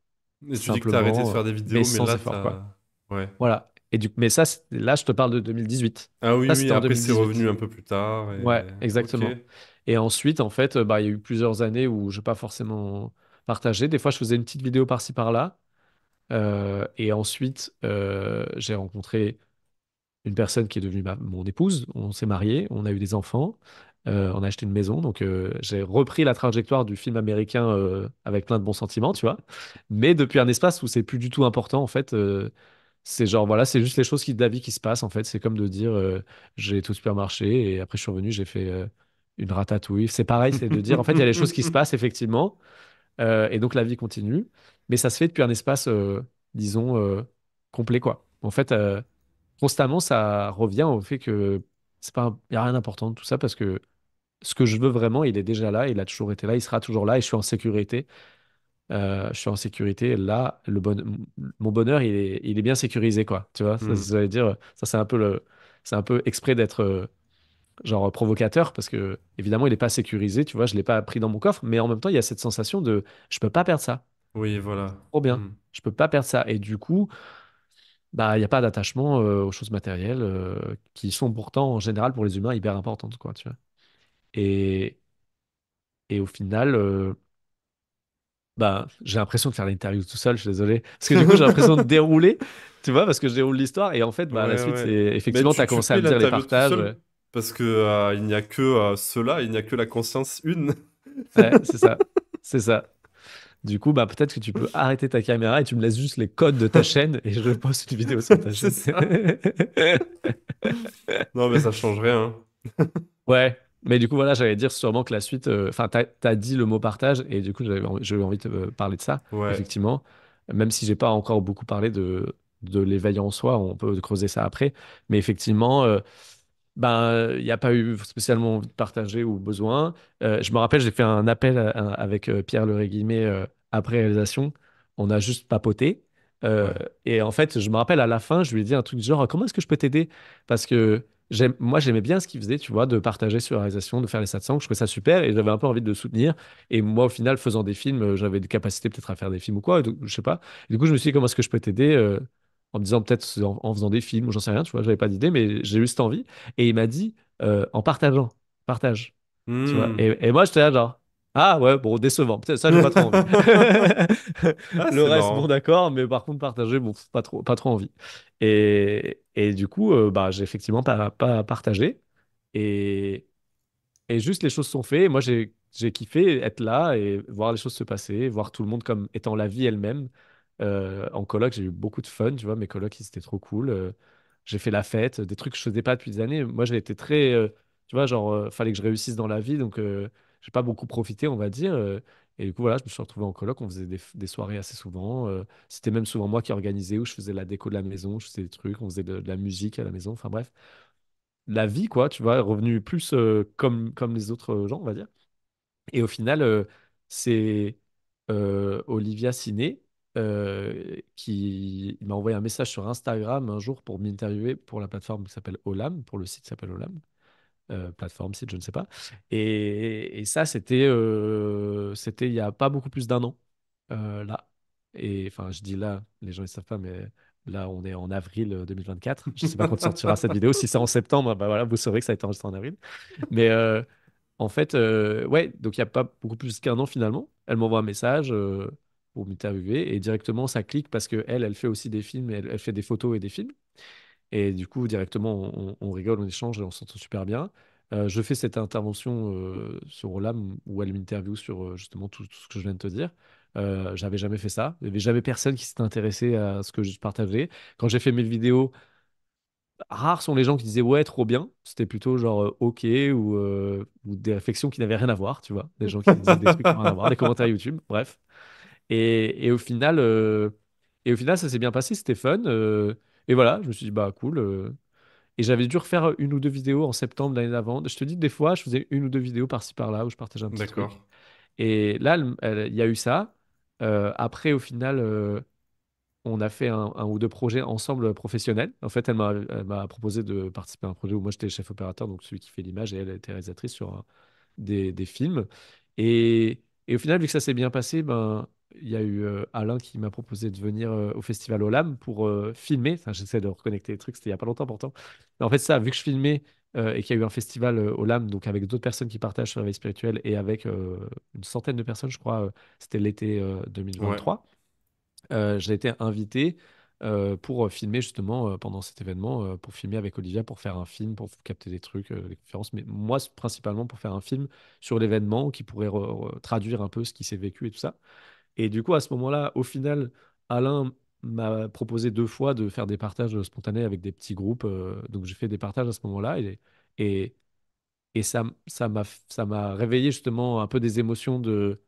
Et tu dis que t'as arrêté de simplement, faire des mais vidéos, mais sans là, effort, quoi. t'as... Ouais. Voilà. Et mais ça, là, je te parle de 2018. Ah oui, Ça, oui, c'était en après c'est revenu 2018. un peu plus tard Ouais, et... Ok. exactement. Et ensuite, en fait, bah, il y a eu plusieurs années où je n'ai pas forcément partagé. Des fois, je faisais une petite vidéo par-ci, par-là. Et ensuite, j'ai rencontré une personne qui est devenue mon épouse. On s'est mariés, on a eu des enfants, on a acheté une maison. Donc, j'ai repris la trajectoire du film américain avec plein de bons sentiments, tu vois. Mais depuis un espace où c'est plus du tout important, en fait, c'est genre, voilà, c'est juste les choses de la vie qui se passent, en fait. C'est comme de dire, j'ai été au supermarché et après, je suis revenu, j'ai fait une ratatouille. C'est pareil, c'est de dire, en fait, il y a les choses qui se passent, effectivement. Et donc la vie continue, mais ça se fait depuis un espace, disons, complet, quoi. En fait, constamment, ça revient au fait que c'est pas, il n'y a rien d'important de tout ça parce que ce que je veux vraiment, il est déjà là, il a toujours été là, il sera toujours là et je suis en sécurité. Je suis en sécurité. Là, mon bonheur, il est bien sécurisé, quoi. Tu vois, Hmm. ça veut dire, ça c'est un peu c'est un peu exprès d'être genre provocateur parce que évidemment, il n'est pas sécurisé. Tu vois, je l'ai pas pris dans mon coffre, mais en même temps, il y a cette sensation de, je peux pas perdre ça. Oui, voilà. Trop bien. Hmm. Je peux pas perdre ça. Et du coup, bah, il n'y a pas d'attachement aux choses matérielles qui sont pourtant, en général, pour les humains, hyper importantes, quoi, tu vois. Et, et au final, Bah, j'ai l'impression de faire l'interview tout seul, je suis désolé. Parce que du coup, j'ai l'impression de dérouler, tu vois, parce que je déroule l'histoire. Et en fait, bah, la Ouais, suite, c'est ouais. Mais effectivement, tu as tu commencé à fais me dire les l'interview tout partages. seul Ouais, parce que il n'y a que cela, il n'y a que la conscience une. ouais, c'est ça. C'est ça. Du coup, bah, peut-être que tu peux arrêter ta caméra et tu me laisses juste les codes de ta chaîne et je poste une vidéo sur ta C'est chaîne. ça. Non, mais ça change rien. Ouais, mais du coup, voilà, j'allais dire sûrement que la suite. Enfin, t'as dit le mot partage et du coup, j'avais envie de parler de ça, Ouais. effectivement. Même si j'ai pas encore beaucoup parlé de l'éveil en soi, on peut creuser ça après. Mais effectivement, ben, il n'y a pas eu spécialement envie de partager ou besoin. Je me rappelle, j'ai fait un appel avec Pierre Le Guillemet après réalisation. On a juste papoté. Euh, Ouais. et en fait, je me rappelle à la fin, je lui ai dit un truc du genre, comment est-ce que je peux t'aider? Parce que moi, j'aimais bien ce qu'il faisait, tu vois, de partager sur la réalisation, de faire les 700. Je trouvais ça super et j'avais un peu envie de le soutenir. Et moi, au final, faisant des films, j'avais des capacités peut-être à faire des films ou quoi. Je sais pas. Et du coup, je me suis dit, comment est-ce que je peux t'aider? En me disant peut-être en faisant des films ou j'en sais rien, tu vois, j'avais pas d'idée, mais j'ai eu cette envie. Et il m'a dit en partageant, partage. Tu vois. Hmm. Et moi, j'étais là, genre, ah ouais, bon, décevant. Peut-être ça, j'ai pas trop envie. Ah, Le c'est reste, bon, marrant. d'accord, mais par contre, partager, bon, pas trop envie. Et du coup, bah, j'ai effectivement pas partagé. Et, et juste les choses sont faites. Et moi, j'ai kiffé être là et voir les choses se passer, voir tout le monde comme étant la vie elle-même. En coloc, j'ai eu beaucoup de fun, tu vois. Mes colocs, c'était trop cool. J'ai fait la fête, des trucs que je faisais pas depuis des années. Moi, j'ai été très, tu vois, genre, fallait que je réussisse dans la vie, donc j'ai pas beaucoup profité, on va dire. Et du coup, voilà, je me suis retrouvé en coloc. On faisait des soirées assez souvent. C'était même souvent moi qui organisais, où je faisais la déco de la maison, je faisais des trucs, on faisait de la musique à la maison. Enfin bref, la vie, quoi, tu vois, est revenue plus comme les autres gens, on va dire. Et au final, c'est Olivia Ciné qui m'a envoyé un message sur Instagram un jour pour m'interviewer pour la plateforme qui s'appelle Olam, pour le site qui s'appelle Olam, plateforme, site, je ne sais pas. Et ça, c'était il y a pas beaucoup plus d'un an, là. Et enfin, je dis là, les gens ne savent pas, mais là, on est en avril 2024. Je ne sais pas quand sortira cette vidéo. Si c'est en septembre, bah voilà, vous saurez que ça a été enregistré en avril. Mais en fait, ouais, donc il n'y a pas beaucoup plus qu'un an finalement. Elle m'envoie un message pour m'interviewer et directement ça clique parce que elle fait aussi des films, elle fait des photos et des films. Et du coup, directement, on rigole, on échange et on s'entend super bien. Je fais cette intervention sur Olam où elle m'interviewe sur justement tout ce que je viens de te dire. J'avais jamais fait ça. Il n'y avait jamais personne qui s'était intéressé à ce que je partageais. Quand j'ai fait mes vidéos, rares sont les gens qui disaient ouais, trop bien. C'était plutôt genre ok ou des réflexions qui n'avaient rien à voir, tu vois. Des gens qui disaient des trucs qui n'ont rien à voir, des commentaires YouTube, bref. Et au final, ça s'est bien passé, c'était fun. Et voilà, je me suis dit bah cool. Et j'avais dû refaire une ou deux vidéos en septembre l'année d'avant. Je te dis, des fois, je faisais une ou deux vidéos par-ci par-là où je partageais un petit D'accord. truc. Et là, il y a eu ça. Après, au final, on a fait un ou deux projets ensemble professionnels. En fait, elle m'a proposé de participer à un projet où moi j'étais chef opérateur, donc celui qui fait l'image, et elle était réalisatrice sur des films. Et au final, vu que ça s'est bien passé, ben, il y a eu Alain qui m'a proposé de venir au Festival Olam pour filmer. Enfin, j'essaie de reconnecter les trucs, c'était il n'y a pas longtemps pourtant. Mais en fait, ça, vu que je filmais et qu'il y a eu un festival Olam, donc avec d'autres personnes qui partagent sur la vie spirituelle et avec une centaine de personnes, je crois, c'était l'été Ouais. 2023. J'ai été invité pour filmer justement pendant cet événement, pour filmer avec Olivia, pour faire un film, pour capter des trucs, des conférences, mais moi principalement pour faire un film sur l'événement qui pourrait traduire un peu ce qui s'est vécu et tout ça. Et du coup, à ce moment-là, au final, Alain m'a proposé deux fois de faire des partages spontanés avec des petits groupes. Donc j'ai fait des partages à ce moment-là et, et ça m'a réveillé justement un peu des émotions de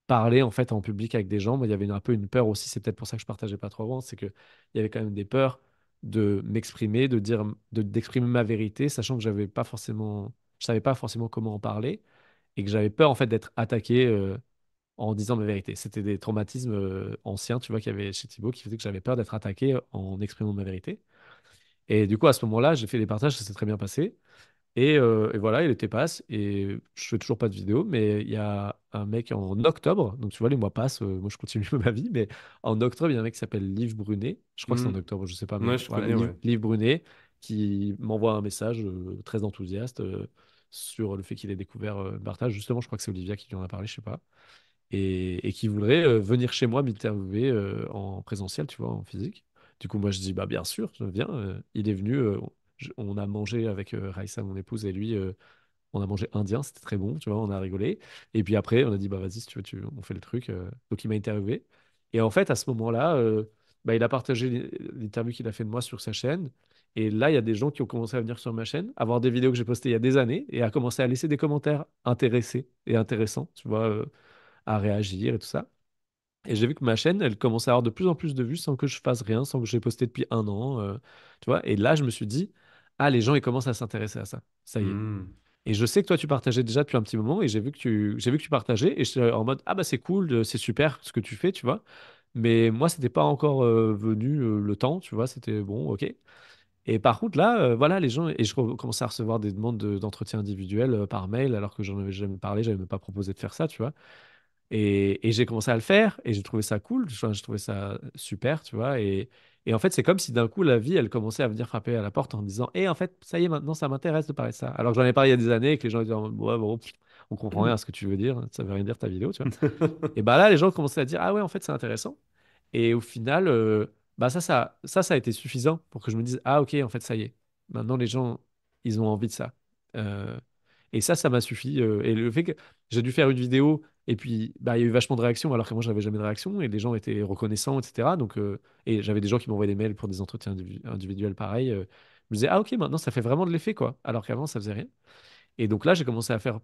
parler en fait en public avec des gens. Moi, il y avait un peu une peur aussi, c'est peut-être pour ça que je partageais pas trop avant, c'est que il y avait quand même des peurs de m'exprimer, d'exprimer ma vérité, sachant que je savais pas forcément comment en parler et que j'avais peur en fait d'être attaqué en disant ma vérité. C'était des traumatismes anciens, tu vois, qu'il y avait chez Thibaut qui faisaient que j'avais peur d'être attaqué en exprimant ma vérité. Et du coup, à ce moment-là, j'ai fait des partages, ça s'est très bien passé. Et voilà, il était passe. Et je fais toujours pas de vidéo, mais il y a un mec en octobre. Donc tu vois, les mois passent. Moi, je continue ma vie. Mais en octobre, il y a un mec qui s'appelle Liv Brunet. Je crois que c'est en Hmm. octobre, je sais pas. Mais Ouais, je voilà, connais, ouais. Liv Brunet qui m'envoie un message très enthousiaste sur le fait qu'il ait découvert le partage. Justement, je crois que c'est Olivia qui lui en a parlé, je sais pas. et qui voudrait venir chez moi m'interviewer en présentiel, tu vois, en physique. Du coup, moi, je dis, bah, bien sûr, je viens. Il est venu, on a mangé avec Raïssa, mon épouse, et lui, on a mangé indien, c'était très bon, tu vois, on a rigolé. Et puis après, on a dit, bah, vas-y, si tu veux, on fait le truc. Donc, il m'a interviewé. Et en fait, à ce moment-là, bah, il a partagé l'interview qu'il a fait de moi sur sa chaîne. Et là, il y a des gens qui ont commencé à venir sur ma chaîne, à voir des vidéos que j'ai postées il y a des années, et à commencer à laisser des commentaires intéressés et intéressants, tu vois, à réagir et tout ça. Et j'ai vu que ma chaîne, elle commençait à avoir de plus en plus de vues sans que je fasse rien, sans que j'ai posté depuis un an, tu vois. Et là, je me suis dit, ah, les gens, ils commencent à s'intéresser à ça. Ça y est. Hmm. Et je sais que toi, tu partageais déjà depuis un petit moment, et j'ai vu que tu partageais, et j'étais en mode, ah bah c'est cool, c'est super ce que tu fais, tu vois. Mais moi, c'était pas encore venu le temps, tu vois. C'était bon, ok. Et par contre, là, voilà, les gens, et commençais à recevoir des demandes d'entretien individuel par mail, alors que j'en avais jamais parlé, j'avais même pas proposé de faire ça, tu vois. Et j'ai commencé à le faire et j'ai trouvé ça cool, je trouvais ça super, tu vois. Et en fait, c'est comme si d'un coup, la vie, elle commençait à venir frapper à la porte en disant, et en fait, ça y est, maintenant, ça m'intéresse de parler de ça. Alors que j'en ai parlé il y a des années et que les gens étaient en mode, ouais, bon, on comprend rien à ce que tu veux dire, ça veut rien dire ta vidéo, tu vois. Et bah là, les gens commençaient à dire, ah ouais, en fait, c'est intéressant. Et au final, bah ça a été suffisant pour que je me dise, ah ok, en fait, ça y est. Maintenant, les gens, ils ont envie de ça. Euh, et ça m'a suffi. Et le fait que j'ai dû faire une vidéo, et puis bah, il y a eu vachement de réactions, alors que moi, je n'avais jamais de réaction, et les gens étaient reconnaissants, etc. Donc, et j'avais des gens qui m'envoyaient des mails pour des entretiens individuels pareils. Je me disais, ah ok, maintenant, ça fait vraiment de l'effet, quoi. Alors qu'avant, ça faisait rien. Et donc là, j'ai commencé à faire.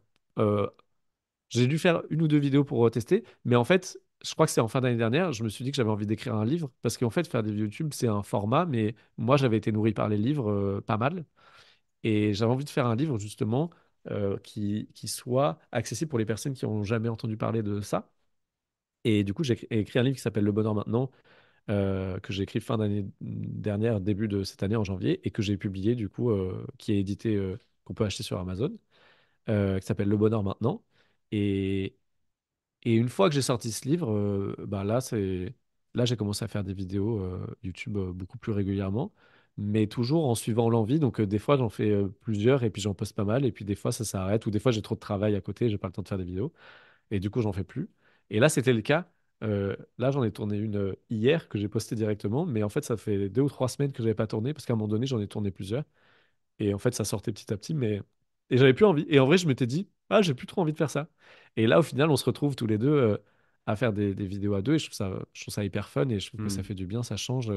J'ai dû faire une ou deux vidéos pour tester, mais en fait, je crois que c'est en fin d'année dernière, je me suis dit que j'avais envie d'écrire un livre, parce qu'en fait, faire des vidéos YouTube, c'est un format, mais moi, j'avais été nourri par les livres pas mal. Et j'avais envie de faire un livre justement qui soit accessible pour les personnes qui n'ont jamais entendu parler de ça. Et du coup, j'ai écrit un livre qui s'appelle Le Bonheur Maintenant, que j'ai écrit fin d'année dernière, début de cette année en janvier, et que j'ai publié du coup, qui est édité, qu'on peut acheter sur Amazon, qui s'appelle Le Bonheur Maintenant. Et, et une fois que j'ai sorti ce livre, bah là j'ai commencé à faire des vidéos YouTube beaucoup plus régulièrement, mais toujours en suivant l'envie. Donc des fois j'en fais plusieurs et puis j'en poste pas mal et puis des fois ça s'arrête ou des fois j'ai trop de travail à côté, j'ai pas le temps de faire des vidéos et du coup j'en fais plus. Et là c'était le cas. Là j'en ai tourné une hier que j'ai postée directement, mais en fait ça fait 2 ou 3 semaines que j'avais pas tourné parce qu'à un moment donné j'en ai tourné plusieurs. Et en fait, ça sortait petit à petit, mais. Et j'avais plus envie. Et en vrai, je m'étais dit, ah, j'ai plus trop envie de faire ça. Et là, au final, on se retrouve tous les deux à faire des vidéos à deux. Et je trouve ça hyper fun et je trouve que ça Hmm. fait du bien, ça change.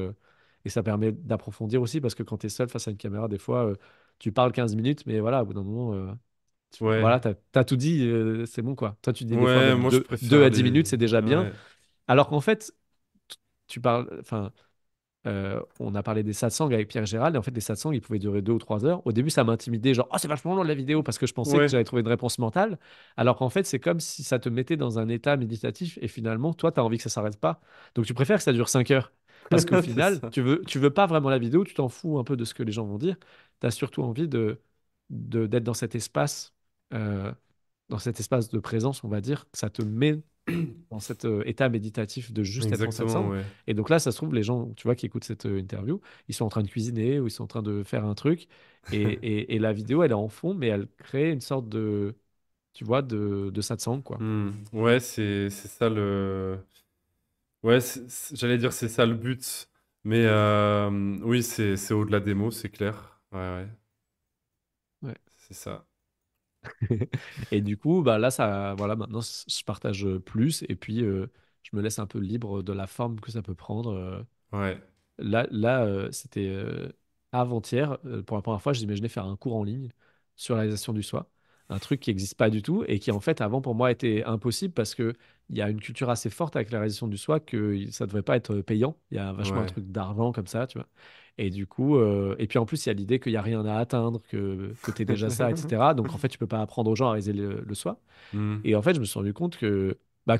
Et ça permet d'approfondir aussi parce que quand tu es seul face à une caméra, des fois, tu parles 15 minutes, mais voilà, au bout d'un moment, Ouais, voilà, t'as tout dit, c'est bon, quoi. Toi, tu dis des fois ouais, même moi je 2 préfère à 10 les. minutes, c'est déjà bien. Ouais. Alors qu'en fait, tu parles. Enfin, on a parlé des satsangs avec Pierre Gérald, et en fait, les satsangs, ils pouvaient durer 2 ou 3 heures. Au début, ça m'intimidait, genre, oh, c'est vachement long la vidéo, parce que je pensais que Ouais. j'avais trouvé une réponse mentale. Alors qu'en fait, c'est comme si ça te mettait dans un état méditatif, et finalement, toi, tu as envie que ça s'arrête pas. Donc, tu préfères que ça dure 5 heures. Parce qu'au C'est final, ça. tu veux pas vraiment la vidéo, tu t'en fous un peu de ce que les gens vont dire. Tu as surtout envie d'être euh, dans cet espace de présence, on va dire, que ça te met dans cet état méditatif de juste être en Exactement, satsang. ouais. Et donc là, ça se trouve, les gens, tu vois, qui écoutent cette interview, ils sont en train de cuisiner ou ils sont en train de faire un truc. Et la vidéo, elle est en fond, mais elle crée une sorte de, tu vois, de satsang, quoi. Hmm. Ouais, c'est ça le. Ouais, j'allais dire c'est ça le but. Mais oui, c'est au-delà des mots, c'est clair. Ouais, ouais, Ouais. c'est ça. Et du coup, bah là, ça, voilà, maintenant, je partage plus et puis je me laisse un peu libre de la forme que ça peut prendre. Ouais. C'était avant-hier, pour la première fois, j'imaginais faire un cours en ligne sur la réalisation du soi, un truc qui n'existe pas du tout et qui, en fait, avant, pour moi, était impossible parce que il y a une culture assez forte avec la réalisation du soi que ça ne devrait pas être payant. Il y a vachement un Ouais. truc d'argent comme ça, tu vois. Et du coup, et puis en plus, il y a l'idée qu'il n'y a rien à atteindre, que tu es déjà ça, etc. Donc, en fait, tu peux pas apprendre aux gens à réaliser le soi. Hmm. Et en fait, je me suis rendu compte que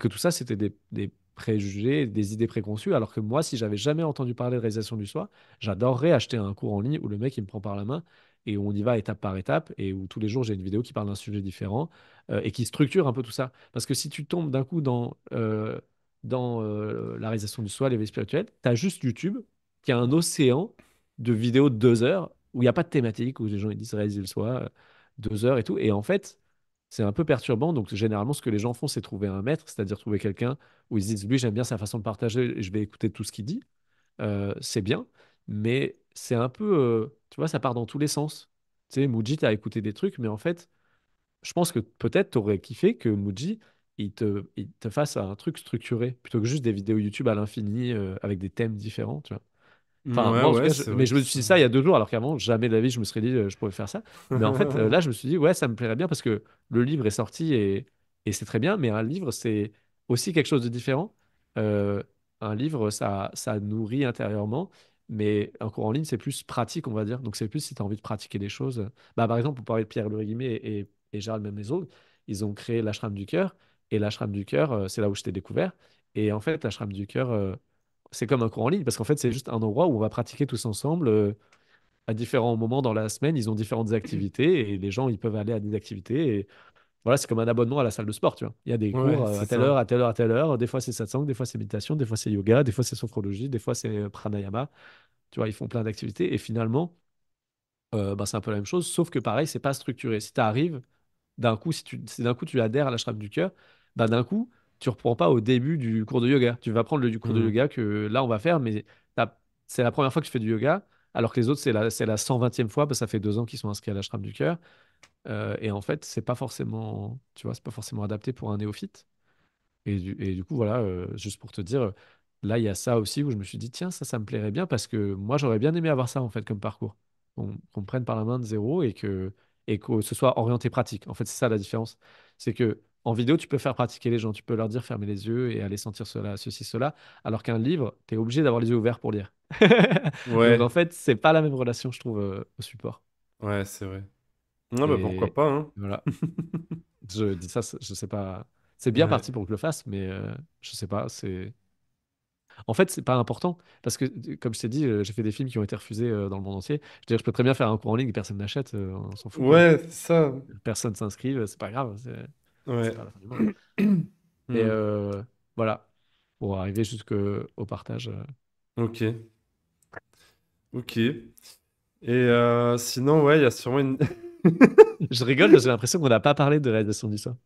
tout ça, c'était des préjugés, des idées préconçues, alors que moi, si j'avais jamais entendu parler de réalisation du soi, j'adorerais acheter un cours en ligne où le mec, il me prend par la main et où on y va étape par étape et où tous les jours, j'ai une vidéo qui parle d'un sujet différent et qui structure un peu tout ça. Parce que si tu tombes d'un coup dans la réalisation du soi, l'éveil spirituel, tu as juste YouTube qui a un océan de vidéos de 2 heures où il n'y a pas de thématique, où les gens ils disent réaliser le soi, 2 heures et tout. Et en fait, c'est un peu perturbant. Donc, généralement, ce que les gens font, c'est trouver un maître, c'est-à-dire trouver quelqu'un où ils se disent, lui, j'aime bien sa façon de partager, et je vais écouter tout ce qu'il dit. C'est bien, mais c'est un peu, tu vois, ça part dans tous les sens. Tu sais, Muji, t'as écouté des trucs, mais en fait, je pense que peut-être t'aurais kiffé que Muji, il te fasse un truc structuré, plutôt que juste des vidéos YouTube à l'infini, avec des thèmes différents, tu vois. Enfin, Ouais, moi, en tout ouais, cas, c'est mais vrai je que me suis dit ça il y a 2 jours, alors qu'avant, jamais de la vie, je me serais dit, je pourrais faire ça. Mais en fait, là, je me suis dit, ouais, ça me plairait bien parce que le livre est sorti et c'est très bien, mais un livre, c'est aussi quelque chose de différent. Euh, un livre, ça nourrit intérieurement, mais un cours en ligne, c'est plus pratique, on va dire. Donc, c'est plus si tu as envie de pratiquer des choses. Bah, par exemple, pour parler de Pierre-Louis Guimet et Gérald Menezo, ils ont créé l'ashram du cœur. Et l'ashram du cœur, c'est là où je t'ai découvert. Et en fait, l'ashram du cœur, c'est comme un cours en ligne parce qu'en fait, c'est juste un endroit où on va pratiquer tous ensemble à différents moments dans la semaine. Ils ont différentes activités et les gens, ils peuvent aller à des activités. Et voilà, c'est comme un abonnement à la salle de sport, tu vois. Il y a des Ouais, cours c'est à telle heure, ça. à telle heure, à telle heure. Des fois, c'est satsang, des fois, c'est méditation, des fois, c'est yoga, des fois, c'est sophrologie, des fois, c'est pranayama. Tu vois, ils font plein d'activités et finalement, bah, c'est un peu la même chose, sauf que pareil, c'est pas structuré. Si tu arrives d'un coup, si d'un coup tu adhères à l'ashram du cœur, bah d'un coup, tu reprends pas au début du cours de yoga. Tu vas prendre le du cours de Hmm. yoga que là, on va faire, mais c'est la première fois que tu fais du yoga, alors que les autres, c'est la 120e fois, parce que ça fait 2 ans qu'ils sont inscrits à l'ashram du cœur. Et en fait, c'est pas forcément, tu vois, c'est pas forcément adapté pour un néophyte. Et du coup, voilà, juste pour te dire, là, il y a ça aussi où je me suis dit, tiens, ça me plairait bien parce que moi, j'aurais bien aimé avoir ça, en fait, comme parcours. Qu'on me prenne par la main de zéro et que ce soit orienté pratique. En fait, c'est ça la différence. C'est que en vidéo, tu peux faire pratiquer les gens, tu peux leur dire fermer les yeux et aller sentir cela, ceci, cela, alors qu'un livre, tu es obligé d'avoir les yeux ouverts pour lire. Donc, en Ouais, fait, c'est pas la même relation, je trouve, au support. ouais, c'est vrai. Ah bah pourquoi Et pas, hein. voilà, je dis ça, je sais pas. C'est bien Ouais. parti pour que je le fasse, mais je sais pas, c'est. En fait, c'est pas important parce que, comme je t'ai dit, j'ai fait des films qui ont été refusés dans le monde entier. Je veux dire, je peux très bien faire un cours en ligne et personne n'achète, on s'en fout, quoi. Ouais, c'est ça. Personne s'inscrive, c'est pas grave, c'est Ouais. pas la fin du monde. Mais Hmm. voilà, pour arriver jusqu'au partage. Ok. Ok. Et sinon, ouais, il y a sûrement une. Je rigole parce que j'ai l'impression qu'on n'a pas parlé de réalisation du son.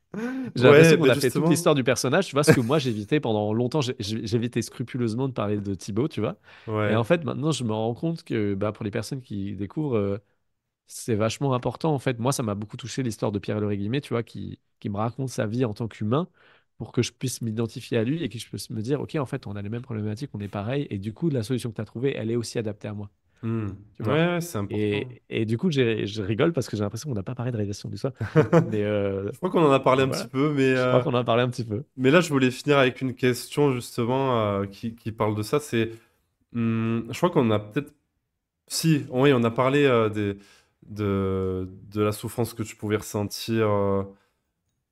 J'ai l'impression Ouais, qu'on ben a fait toute justement. l'histoire du personnage. Tu vois, ce que moi j'évitais pendant longtemps, j'évitais scrupuleusement de parler de Thibaut, tu vois. Et en Ouais. fait, maintenant, je me rends compte que bah, pour les personnes qui découvrent, c'est vachement important. En fait, moi, ça m'a beaucoup touché l'histoire de Pierre-Henri Guimet, tu vois, qui me raconte sa vie en tant qu'humain pour que je puisse m'identifier à lui et que je puisse me dire, OK, en fait, on a les mêmes problématiques, on est pareil. Et du coup, la solution que tu as trouvée, elle est aussi adaptée à moi, Hmm. tu Ouais, vois. ouais, c'est important. Et du coup, je rigole parce que j'ai l'impression qu'on n'a pas parlé de réalisation du soi. Mais, Je crois qu'on en a parlé mais un petit voilà, peu, je crois qu'on en a parlé un petit peu. mais là, je voulais finir avec une question justement qui parle de ça. C'est, je crois qu'on a peut-être, si, oui, on a parlé de la souffrance que tu pouvais ressentir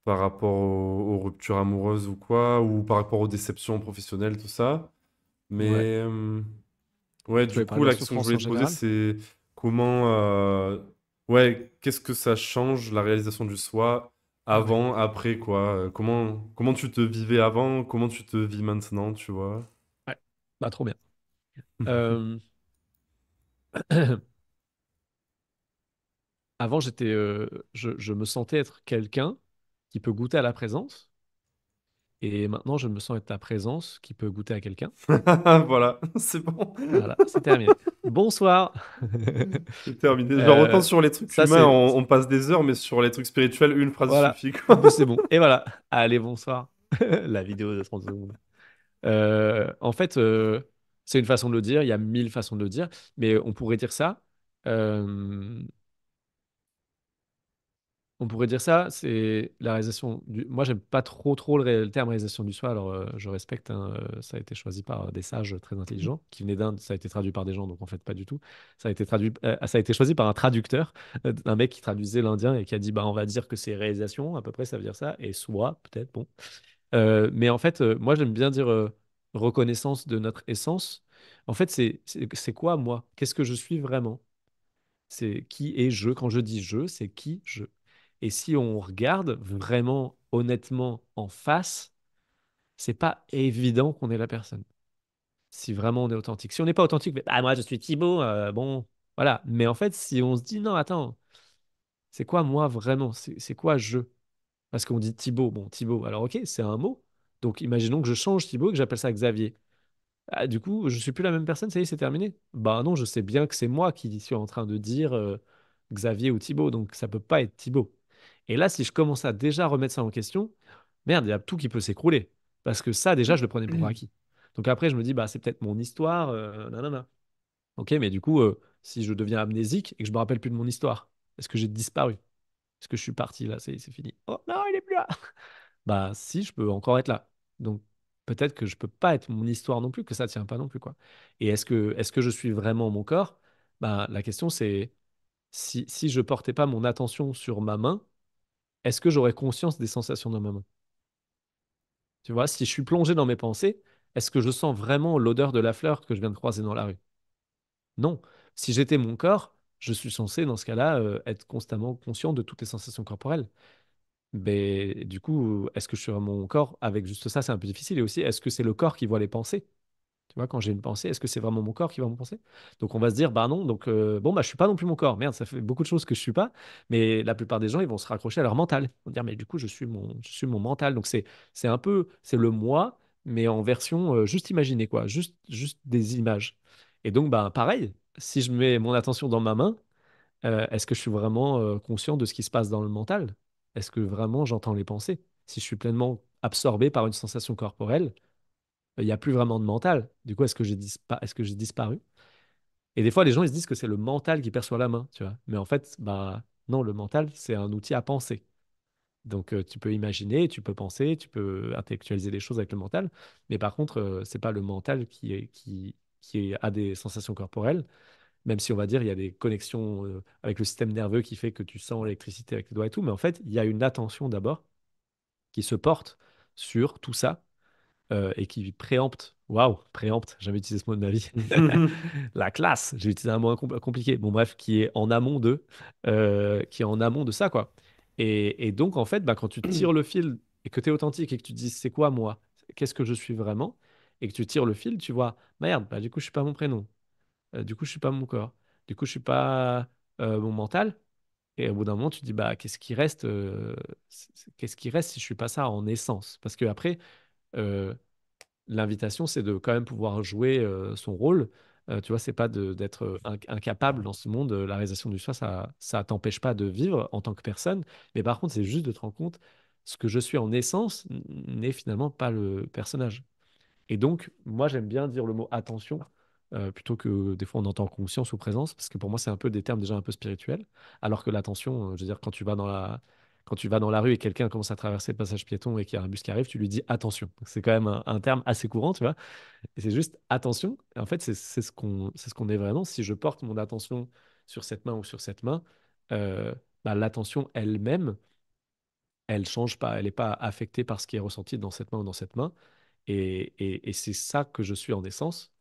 par rapport aux ruptures amoureuses ou quoi, ou par rapport aux déceptions professionnelles, tout ça. Ouais. Mais ouais, Tu du voulais coup, parler de la la question que je souffrance voulais en te poser, général? c'est comment, ouais, qu'est-ce que ça change la réalisation du soi Ouais. avant, après, quoi? Comment tu te vivais avant, comment tu te vis maintenant, tu vois? Ouais. Bah, trop bien. Euh, Avant, je me sentais être quelqu'un qui peut goûter à la présence. Et maintenant, je me sens être la présence qui peut goûter à quelqu'un. Voilà, c'est bon. Voilà, c'est terminé. Bonsoir. C'est terminé. Genre, autant Euh, sur les trucs Ça, humains, c'est... on passe des heures, mais sur les trucs spirituels, une phrase Voilà. suffit, quoi. C'est bon. Et voilà. Allez, bonsoir. La vidéo de 30 secondes. En fait, c'est une façon de le dire. Il y a 1000 façons de le dire. Mais on pourrait dire ça. euh, On pourrait dire ça, c'est la réalisation du. Moi, j'aime pas trop le terme réalisation du soi, alors je respecte, hein, ça a été choisi par des sages très intelligents qui venaient d'Inde, ça a été traduit par des gens, donc en fait, pas du tout. Ça a été choisi par un traducteur, un mec qui traduisait l'indien et qui a dit, bah, on va dire que c'est réalisation, à peu près, ça veut dire ça, et soi, peut-être, bon. Mais en fait, moi, j'aime bien dire reconnaissance de notre essence. En fait, c'est quoi, moi? Qu'est-ce que je suis vraiment? C'est qui est je. Quand je dis je, c'est qui je. Et si on regarde vraiment, honnêtement, en face, c'est pas évident qu'on est la personne. Si vraiment on est authentique. Si on n'est pas authentique, mais, ah, moi je suis Thibaut, bon, voilà. Mais en fait, si on se dit non, attends, c'est quoi moi vraiment? C'est quoi je? Parce qu'on dit Thibaut. Bon, Thibaut, alors ok, c'est un mot. Donc imaginons que je change Thibaut et que j'appelle ça Xavier. Ah, du coup, je suis plus la même personne, ça y est, c'est terminé. Bah non, je sais bien que c'est moi qui suis en train de dire Xavier ou Thibaut, donc ça peut pas être Thibaut. Et là, si je commence à déjà remettre ça en question, merde, il y a tout qui peut s'écrouler. Parce que ça, déjà, je le prenais pour acquis. Donc après, je me dis, bah c'est peut-être mon histoire, nanana. Ok, mais du coup, si je deviens amnésique et que je me rappelle plus de mon histoire, est-ce que j'ai disparu? Est-ce que je suis parti là? C'est fini. Oh non, il est plus là! Bah si, je peux encore être là. Donc peut-être que je peux pas être mon histoire non plus, que ça tient pas non plus, quoi. Et est-ce que je suis vraiment mon corps? Bah la question c'est si je portais pas mon attention sur ma main, est-ce que j'aurais conscience des sensations dans ma main? Tu vois, si je suis plongé dans mes pensées, est-ce que je sens vraiment l'odeur de la fleur que je viens de croiser dans la rue? Non. Si j'étais mon corps, je suis censé, dans ce cas-là, être constamment conscient de toutes les sensations corporelles. Mais du coup, est-ce que je suis vraiment mon corps? Avec juste ça, c'est un peu difficile. Et aussi, est-ce que c'est le corps qui voit les pensées? Tu vois, quand j'ai une pensée, est-ce que c'est vraiment mon corps qui va mon penser? Donc on va se dire, bah non, donc bon, bah je suis pas non plus mon corps. Merde, ça fait beaucoup de choses que je suis pas. Mais la plupart des gens, ils vont se raccrocher à leur mental. Ils vont dire, mais du coup, je suis mon mental. Donc c'est un peu, c'est le moi, mais en version juste imaginée, quoi. Juste des images. Et donc, bah pareil, si je mets mon attention dans ma main, est-ce que je suis vraiment conscient de ce qui se passe dans le mental? Est-ce que vraiment j'entends les pensées? Si je suis pleinement absorbé par une sensation corporelle, il n'y a plus vraiment de mental. Du coup, est-ce que j'ai disparu? Et des fois, les gens, ils se disent que c'est le mental qui perçoit la main, tu vois. Mais en fait, bah non, le mental, c'est un outil à penser. Donc, tu peux imaginer, tu peux penser, tu peux intellectualiser les choses avec le mental. Mais par contre, c'est pas le mental a des sensations corporelles, même si on va dire il y a des connexions avec le système nerveux qui fait que tu sens l'électricité avec les doigts et tout. Mais en fait, il y a une attention d'abord qui se porte sur tout ça et qui préempte. Waouh, préempte, j'ai jamais utilisé ce mot de ma vie. La classe, j'ai utilisé un mot compliqué. Bon, bref, qui est en amont de ça, quoi. Et donc, en fait, bah, quand tu tires le fil et que tu es authentique et que tu dis c'est quoi moi, qu'est-ce que je suis vraiment, et que tu tires le fil, tu vois, merde, bah, du coup, je suis pas mon prénom. Du coup, je suis pas mon corps. Du coup, je suis pas mon mental. Et au bout d'un moment, tu te dis, bah, qu'est-ce qui reste si je suis pas ça en essence? Parce que après, euh, l'invitation, c'est de quand même pouvoir jouer son rôle. Tu vois, c'est pas d'être incapable dans ce monde. La réalisation du soi, ça t'empêche pas de vivre en tant que personne. Mais par contre, c'est juste de te rendre compte, ce que je suis en essence n'est finalement pas le personnage. Et donc, moi, j'aime bien dire le mot attention plutôt que des fois on entend conscience ou présence, parce que pour moi, c'est un peu des termes déjà un peu spirituels. Alors que l'attention, je veux dire, quand tu vas dans la rue et quelqu'un commence à traverser le passage piéton et qu'il y a un bus qui arrive, tu lui dis attention. Donc, c'est quand même un terme assez courant, tu vois. Et c'est juste attention. Et en fait, c'est ce qu'on est vraiment. Si je porte mon attention sur cette main ou sur cette main, bah, l'attention elle-même, elle change pas. Elle n'est pas affectée par ce qui est ressenti dans cette main ou dans cette main. Et c'est ça que je suis en essence,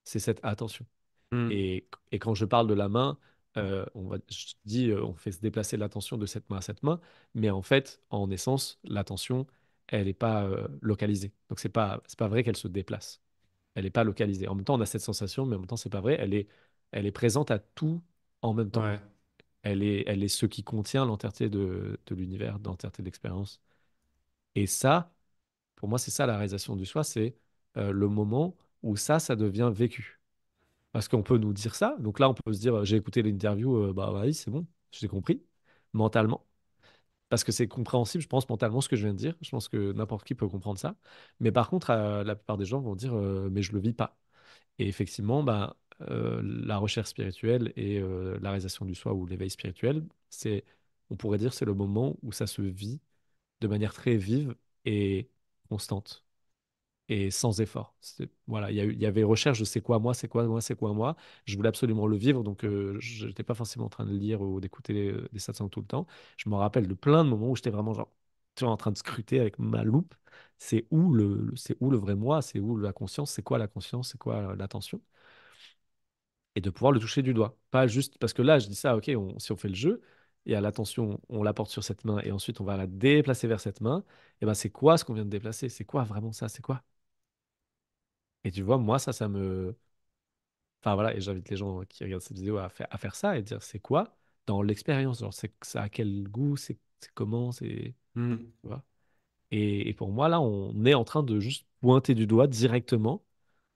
c'est cette attention. Mm. Et quand je parle de la main, je dis, on fait se déplacer l'attention de cette main à cette main, mais en fait, en essence, l'attention, elle n'est pas localisée. Donc c'est pas vrai qu'elle se déplace. Elle n'est pas localisée. En même temps, on a cette sensation, mais en même temps, c'est pas vrai. Elle est présente à tout en même temps. Ouais. Elle est ce qui contient l'entièreté de l'univers, l'entièreté de l'expérience. Et ça, pour moi, c'est ça la réalisation du soi, c'est le moment où ça devient vécu. Parce qu'on peut nous dire ça. Donc là, on peut se dire, j'ai écouté l'interview, bah oui, c'est bon, j'ai compris, mentalement. Parce que c'est compréhensible, je pense, mentalement, ce que je viens de dire. Je pense que n'importe qui peut comprendre ça. Mais par contre, la plupart des gens vont dire, mais je le vis pas. Et effectivement, bah, la recherche spirituelle et la réalisation du soi ou l'éveil spirituel, on pourrait dire, c'est le moment où ça se vit de manière très vive et constante et sans effort. Voilà, il y avait recherche de c'est quoi moi, c'est quoi moi, c'est quoi moi. Je voulais absolument le vivre, donc je n'étais pas forcément en train de lire ou d'écouter des satsangs tout le temps. Je me rappelle de plein de moments où j'étais vraiment genre, tu vois, en train de scruter avec ma loupe. C'est où le vrai moi, c'est où la conscience, c'est quoi la conscience, c'est quoi l'attention, et de pouvoir le toucher du doigt. Pas juste parce que là, je dis ça, ok, si on fait le jeu, et à l'attention, on la porte sur cette main, et ensuite on va la déplacer vers cette main, et ben c'est quoi ce qu'on vient de déplacer? C'est quoi vraiment ça? C'est quoi? Et tu vois, moi, ça me. Enfin voilà, et j'invite les gens qui regardent cette vidéo à faire ça et dire c'est quoi dans l'expérience. Genre, ça a quel goût, c'est comment, c'est. Hmm. Tu vois. Et pour moi, là, on est en train de juste pointer du doigt directement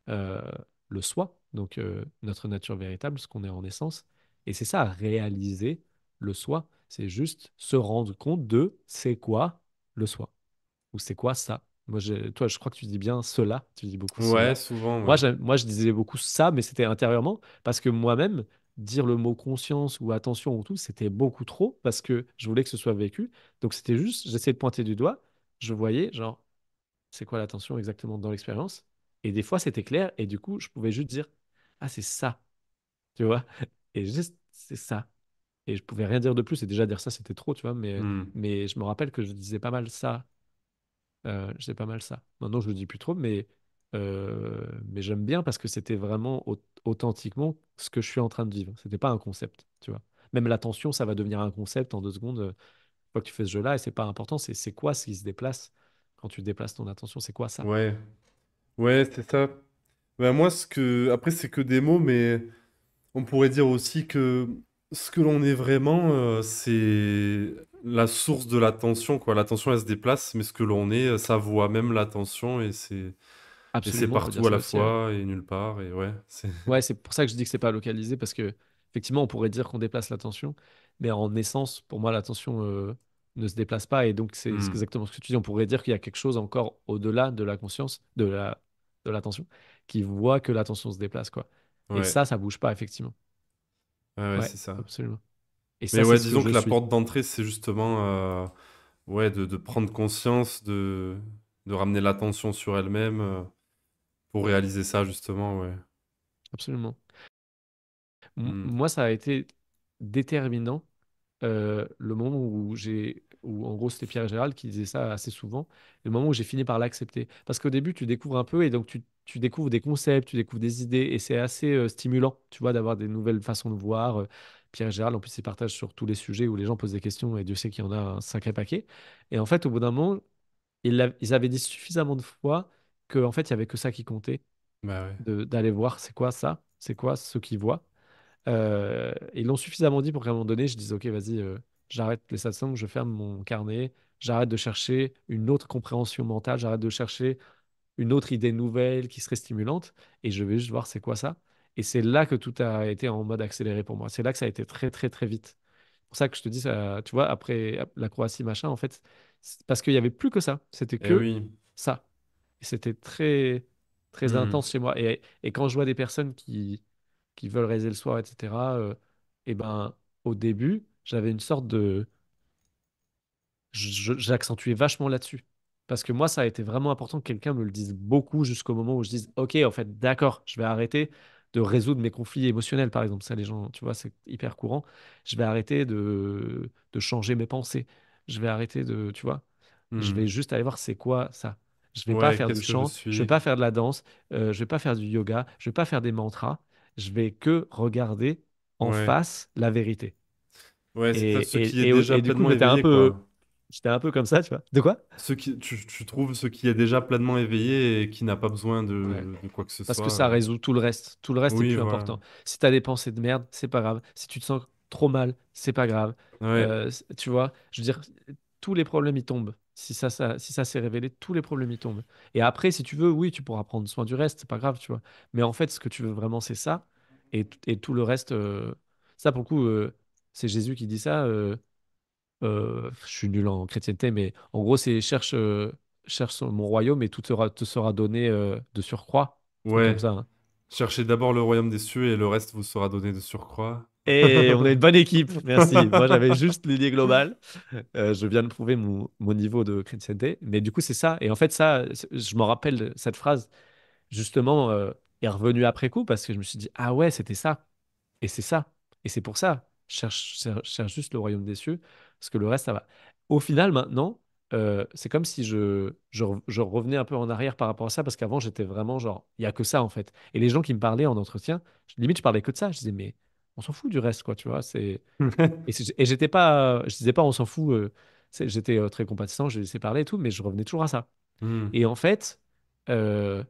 euh, le soi, donc notre nature véritable, ce qu'on est en essence. Et c'est ça, réaliser le soi. C'est juste se rendre compte de c'est quoi le soi, ou c'est quoi ça. Moi, toi, je crois que tu dis bien cela, tu dis beaucoup Ouais, cela. souvent, Moi, ouais. moi, je disais beaucoup ça, mais c'était intérieurement, parce que moi-même, dire le mot conscience ou attention ou tout, c'était beaucoup trop, parce que je voulais que ce soit vécu. Donc, c'était juste, j'essayais de pointer du doigt, je voyais, genre, c'est quoi l'attention exactement dans l'expérience. Et des fois, c'était clair. Et du coup, je pouvais juste dire, ah, c'est ça, tu vois. Et juste, c'est ça. Et je pouvais rien dire de plus. Et déjà, dire ça, c'était trop, tu vois. Hmm. Mais je me rappelle que je disais pas mal ça. Je disais pas mal ça. Maintenant, je le dis plus trop, mais j'aime bien parce que c'était vraiment authentiquement ce que je suis en train de vivre. C'était pas un concept, tu vois. Même l'attention, ça va devenir un concept en 2 secondes. Une fois que tu fais ce jeu-là, et c'est pas important, c'est quoi ce qui se déplace quand tu déplaces ton attention, c'est quoi ça? Ouais, ouais, c'est ça. Ben moi, après, c'est que des mots, mais on pourrait dire aussi que ce que l'on est vraiment, c'est la source de l'attention, quoi. L'attention, elle se déplace, mais ce que l'on est, ça voit même l'attention et c'est Absolument, on peut dire partout à ça la aussi, ouais. fois et nulle part, et ouais, c'est... Ouais, c'est pour ça que je dis que c'est pas localisé, parce que effectivement, on pourrait dire qu'on déplace l'attention, mais en essence, pour moi, l'attention ne se déplace pas, et donc c'est Hmm. exactement ce que tu dis. On pourrait dire qu'il y a quelque chose encore au-delà de la conscience, de l'attention, qui voit que l'attention se déplace, quoi. Et Ouais, ça bouge pas, effectivement. ouais, ouais, Ouais, c'est ça. absolument. Et Mais ça, c'est ouais, ce que disons je que la suis. porte d'entrée, c'est justement, ouais, de prendre conscience, de ramener l'attention sur elle-même, pour réaliser ça, justement, ouais. Absolument. Hmm. Moi, ça a été déterminant le moment où en gros c'était Pierre et Gérald qui disait ça assez souvent, le moment où j'ai fini par l'accepter. Parce qu'au début tu découvres un peu et donc tu découvres des concepts, tu découvres des idées et c'est assez stimulant, tu vois, d'avoir des nouvelles façons de voir. Pierre et Gérald en plus ils partagent sur tous les sujets où les gens posent des questions et Dieu sait qu'il y en a un sacré paquet. Et en fait au bout d'un moment ils avaient dit suffisamment de fois que en fait il y avait que ça qui comptait, Bah ouais. d'aller voir c'est quoi ça, c'est quoi ce qu'ils voient. Ils l'ont suffisamment dit pour qu'à un moment donné, je dise, OK, vas-y, j'arrête les satsangs, je ferme mon carnet, j'arrête de chercher une autre compréhension mentale, j'arrête de chercher une autre idée nouvelle qui serait stimulante, et je vais juste voir c'est quoi ça. Et c'est là que tout a été en mode accéléré pour moi. C'est là que ça a été très, très, très vite. C'est pour ça que je te dis, ça, tu vois, après la Croatie, machin, en fait, c'est parce qu'il n'y avait plus que ça. C'était Eh que oui. ça. Et c'était très, très Hmm. intense chez moi. Et quand je vois des personnes qui veulent réaliser le soir, etc., et ben, au début, j'avais une sorte de, j'accentuais vachement là-dessus. Parce que moi, ça a été vraiment important que quelqu'un me le dise beaucoup jusqu'au moment où je dise, OK, en fait, d'accord, je vais arrêter de résoudre mes conflits émotionnels, par exemple. Ça, les gens, tu vois, c'est hyper courant. Je vais arrêter de changer mes pensées. Je vais arrêter de, tu vois, je vais Hmm. juste aller voir c'est quoi ça. Je vais pas Ouais, faire du qu'est-ce que je chant, je vais suis? pas faire de la danse, je vais pas faire du yoga, je vais pas faire des mantras. Je vais que regarder en Ouais. face la vérité. Ouais, c'est ça, ce qui est déjà Et du coup, pleinement éveillé, quoi. j'étais un peu comme ça, tu vois. De quoi? Tu trouves ce qui est déjà pleinement éveillé et qui n'a pas besoin Ouais. de quoi que ce Parce que soit. ça résout tout le reste. Tout le reste est Oui, plus voilà. important. Si tu as des pensées de merde, c'est pas grave. Si tu te sens trop mal, c'est pas grave. Ouais. Tu vois, je veux dire, tous les problèmes, ils tombent. Si ça s'est révélé, tous les problèmes, ils tombent. Et après, si tu veux, oui, tu pourras prendre soin du reste, c'est pas grave, tu vois. Mais en fait, ce que tu veux vraiment, c'est ça. Et tout le reste, ça, pour le coup, c'est Jésus qui dit ça. Je suis nul en chrétienté, mais en gros, c'est cherche mon royaume et tout te sera donné de surcroît. Un truc comme Ouais. ça, hein. Cherchez d'abord le royaume des cieux et le reste vous sera donné de surcroît. Et on est une bonne équipe, merci. Moi, j'avais juste l'idée globale. Je viens de prouver mon niveau de chrétienté. Mais du coup, c'est ça. Et en fait, ça, je me rappelle cette phrase, justement, est revenue après coup parce que je me suis dit, ah ouais, c'était ça. Et c'est ça. Et c'est pour ça. Cherche juste le royaume des cieux, parce que le reste, ça va. Au final, maintenant, c'est comme si je revenais un peu en arrière par rapport à ça, parce qu'avant, j'étais vraiment genre, il n'y a que ça, en fait. Et les gens qui me parlaient en entretien, limite, je parlais que de ça. Je disais, mais on s'en fout du reste, quoi, tu vois. Et j'étais pas, je disais pas, on s'en fout. J'étais très compatissant, je laissais parler et tout, mais je revenais toujours à ça. Hmm. Et en fait, euh,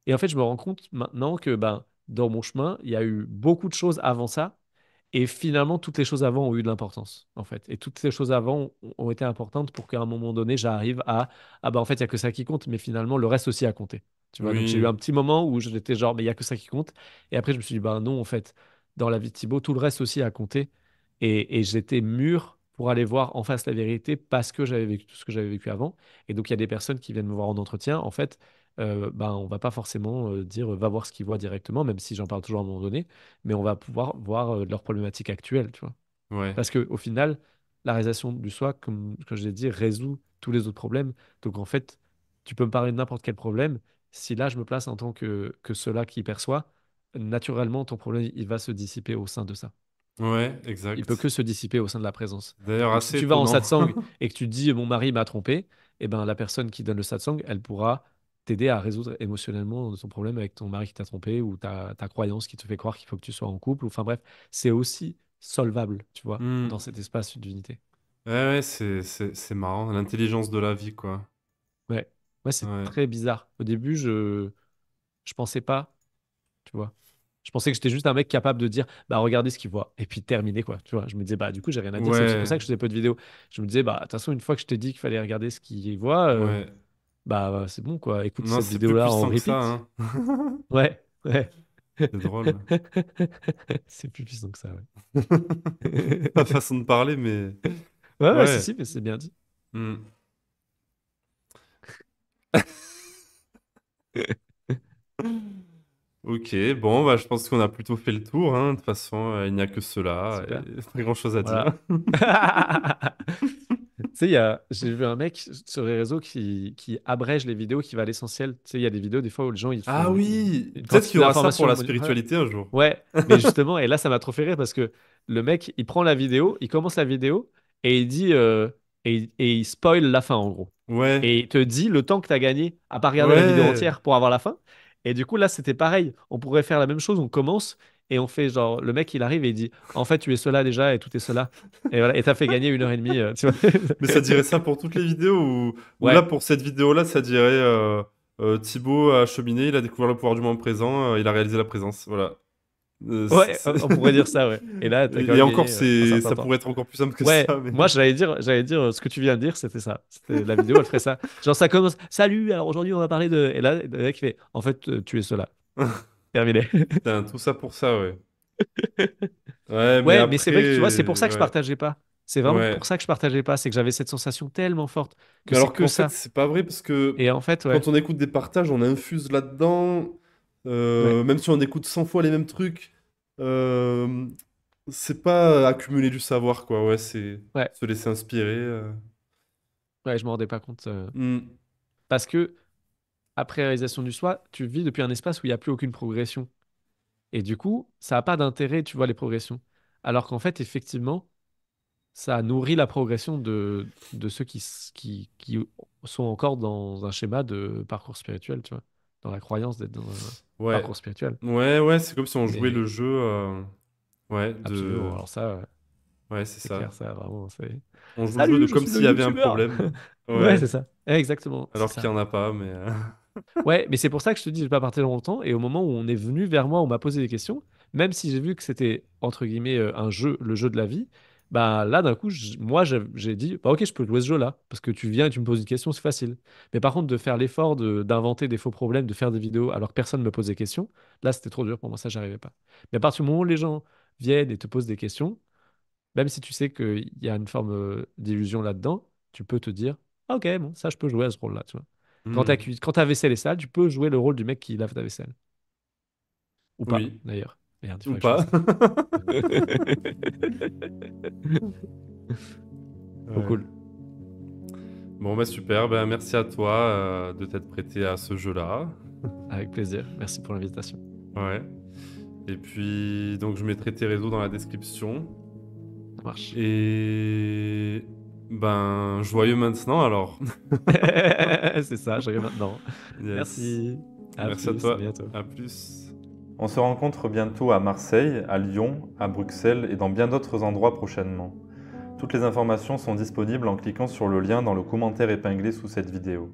et en fait, je me rends compte maintenant que ben, dans mon chemin, il y a eu beaucoup de choses avant ça. Et finalement, toutes les choses avant ont eu de l'importance, en fait. Et toutes ces choses avant ont été importantes pour qu'à un moment donné, j'arrive à, ah bah en fait, il y a que ça qui compte, mais finalement, le reste aussi a compté. Tu vois, donc j'ai eu Oui, un petit moment où j'étais genre, mais il y a que ça qui compte. Et après, je me suis dit, bah non, en fait, dans la vie de Thibaut, tout le reste aussi a compté. Et j'étais mûr pour aller voir en face la vérité parce que j'avais vécu tout ce que j'avais vécu avant. Et donc, il y a des personnes qui viennent me voir en entretien. En fait, ben, on va pas forcément dire, va voir ce qu'ils voient directement, même si j'en parle toujours à un moment donné, mais on va pouvoir voir leurs problématiques actuelles, tu vois. ouais, Parce qu'au final, la réalisation du soi, comme je l'ai dit, résout tous les autres problèmes. Donc en fait, tu peux me parler de n'importe quel problème. Si là, je me place en tant que cela qui perçoit, naturellement, ton problème, il va se dissiper au sein de ça. ouais, Il peut que exact. se dissiper au sein de la présence. D'ailleurs, Donc si assez tu vas en étonnant. satsang et que tu dis mon mari m'a trompé, eh ben la personne qui donne le satsang, elle pourra t'aider à résoudre émotionnellement ton problème avec ton mari qui t'a trompé ou ta croyance qui te fait croire qu'il faut que tu sois en couple. Ou, enfin bref, c'est aussi solvable, tu vois, dans Hmm. cet espace d'unité. Ouais, ouais, c'est marrant, l'intelligence de la vie, quoi. Ouais, ouais, c'est Ouais, très bizarre. Au début, je pensais pas, tu vois. Je pensais que j'étais juste un mec capable de dire, bah regardez ce qu'il voit, et puis terminer, quoi. Tu vois, je me disais, bah du coup, j'ai rien à dire. C'est aussi pour ouais, ça que je faisais peu de vidéos. Je me disais, bah de toute façon, une fois que je t'ai dit qu'il fallait regarder ce qu'il voit, ouais. bah c'est bon, quoi. Écoute Non, cette c'est plus vidéo-là en puissant que ça, repeat. hein. Ouais, ouais. C'est drôle. C'est plus puissant que ça, ouais. Ma façon de parler, mais Ouais, ouais, si, ouais. si, mais c'est bien dit. Hmm. Ok, bon, bah, je pense qu'on a plutôt fait le tour, hein. De toute façon, il n'y a que cela, Super. et pas grand-chose à dire. Voilà. Tu sais, j'ai vu un mec sur les réseaux qui abrège les vidéos, qui va à l'essentiel. Tu sais, il y a des vidéos, des fois, où les gens, ils Ah font oui, une peut-être qu'il quantité y aura ça pour d'informations la monumentale. spiritualité un jour. Ouais, mais justement, et là, ça m'a trop fait rire parce que le mec, il prend la vidéo, il commence la vidéo et il dit, et il spoil la fin, en gros. Ouais, Et il te dit le temps que tu as gagné à pas regarder la vidéo ouais. entière pour avoir la fin. Et du coup, là, c'était pareil. On pourrait faire la même chose, on commence et on fait genre, le mec, il arrive et il dit, en fait, tu es cela déjà et tout est cela. Et voilà, et t'as fait gagner 1 heure et demie, tu vois. Mais ça dirait ça pour toutes les vidéos ou là, Ouais, pour cette vidéo-là, ça dirait Thibaut a cheminé, il a découvert le pouvoir du moment présent, il a réalisé la présence. Voilà. ouais, on pourrait dire ça, ouais. Et là, t'as quand Et même encore, gagné un certain ça temps. pourrait être encore plus simple que Ouais, ça, mais. moi j'allais dire ce que tu viens de dire, c'était ça. C'était la vidéo, elle ferait ça. Genre ça commence, salut, alors aujourd'hui on va parler de. Et là, le mec fait, en fait, tu es cela. Terminé. Putain, tout ça pour ça, ouais. Ouais, mais Ouais, mais c'est après, vrai que tu vois, c'est pour ça que je ouais, partageais pas. C'est vraiment ouais. pour ça que je partageais pas. C'est que j'avais cette sensation tellement forte que Mais c'est alors que qu'en fait, ça. c'est pas vrai parce que Et en fait, ouais. quand on écoute des partages, on infuse là-dedans. Ouais. Même si on écoute 100 fois les mêmes trucs, euh, c'est pas accumuler du savoir, quoi. Ouais, c'est Ouais. se laisser inspirer. Ouais, je m'en rendais pas compte. Hmm. Parce que, après réalisation du soi, tu vis depuis un espace où il n'y a plus aucune progression. Et du coup, ça n'a pas d'intérêt, tu vois, les progressions. Alors qu'en fait, effectivement, ça nourrit la progression de ceux qui sont encore dans un schéma de parcours spirituel, tu vois, dans la croyance d'être dans un Ouais, parcours spirituel. ouais, ouais, c'est comme si on jouait le Mais jeu. Ouais, absolument, de. alors ça, Ouais, c'est c'est ça. clair, ça, vraiment, c'est... On joue le jeu de Salut, je comme suis le s'il y avait un youtubeur! problème. Ouais, Ouais, c'est ça. Exactement, c'est alors qu'il ça. n'y en a pas, mais. Ouais, mais c'est pour ça que je te dis, je vais pas partir longtemps. Et au moment où on est venu vers moi, on m'a posé des questions, même si j'ai vu que c'était, entre guillemets, un jeu, le jeu de la vie, bah là, d'un coup, moi, j'ai dit, bah ok, je peux jouer ce jeu-là, parce que tu viens et tu me poses une question, c'est facile. Mais par contre, de faire l'effort d'inventer des faux problèmes, de faire des vidéos alors que personne ne me pose des questions, là, c'était trop dur pour moi, ça, j'arrivais pas. Mais à partir du moment où les gens viennent et te posent des questions, même si tu sais qu'il y a une forme d'illusion là-dedans, tu peux te dire, ah, ok, bon, ça, je peux jouer à ce rôle-là, tu vois. Hmm. Quand ta vaisselle est sale, tu peux jouer le rôle du mec qui lave ta vaisselle. Ou pas, Oui, d'ailleurs. Merde, il ou faudrait que je pas. fasse ça. Trop Ouais. cool. Bon, bah super, bah, merci à toi de t'être prêté à ce jeu-là. Avec plaisir. Merci pour l'invitation. Ouais. Et puis, donc, je mettrai tes réseaux dans la description. Ça marche. Et. Ben, joyeux maintenant alors. C'est ça, j'arrive maintenant. Yes. Merci. À Merci à plus, à toi. bientôt. À plus. On se rencontre bientôt à Marseille, à Lyon, à Bruxelles et dans bien d'autres endroits prochainement. Toutes les informations sont disponibles en cliquant sur le lien dans le commentaire épinglé sous cette vidéo.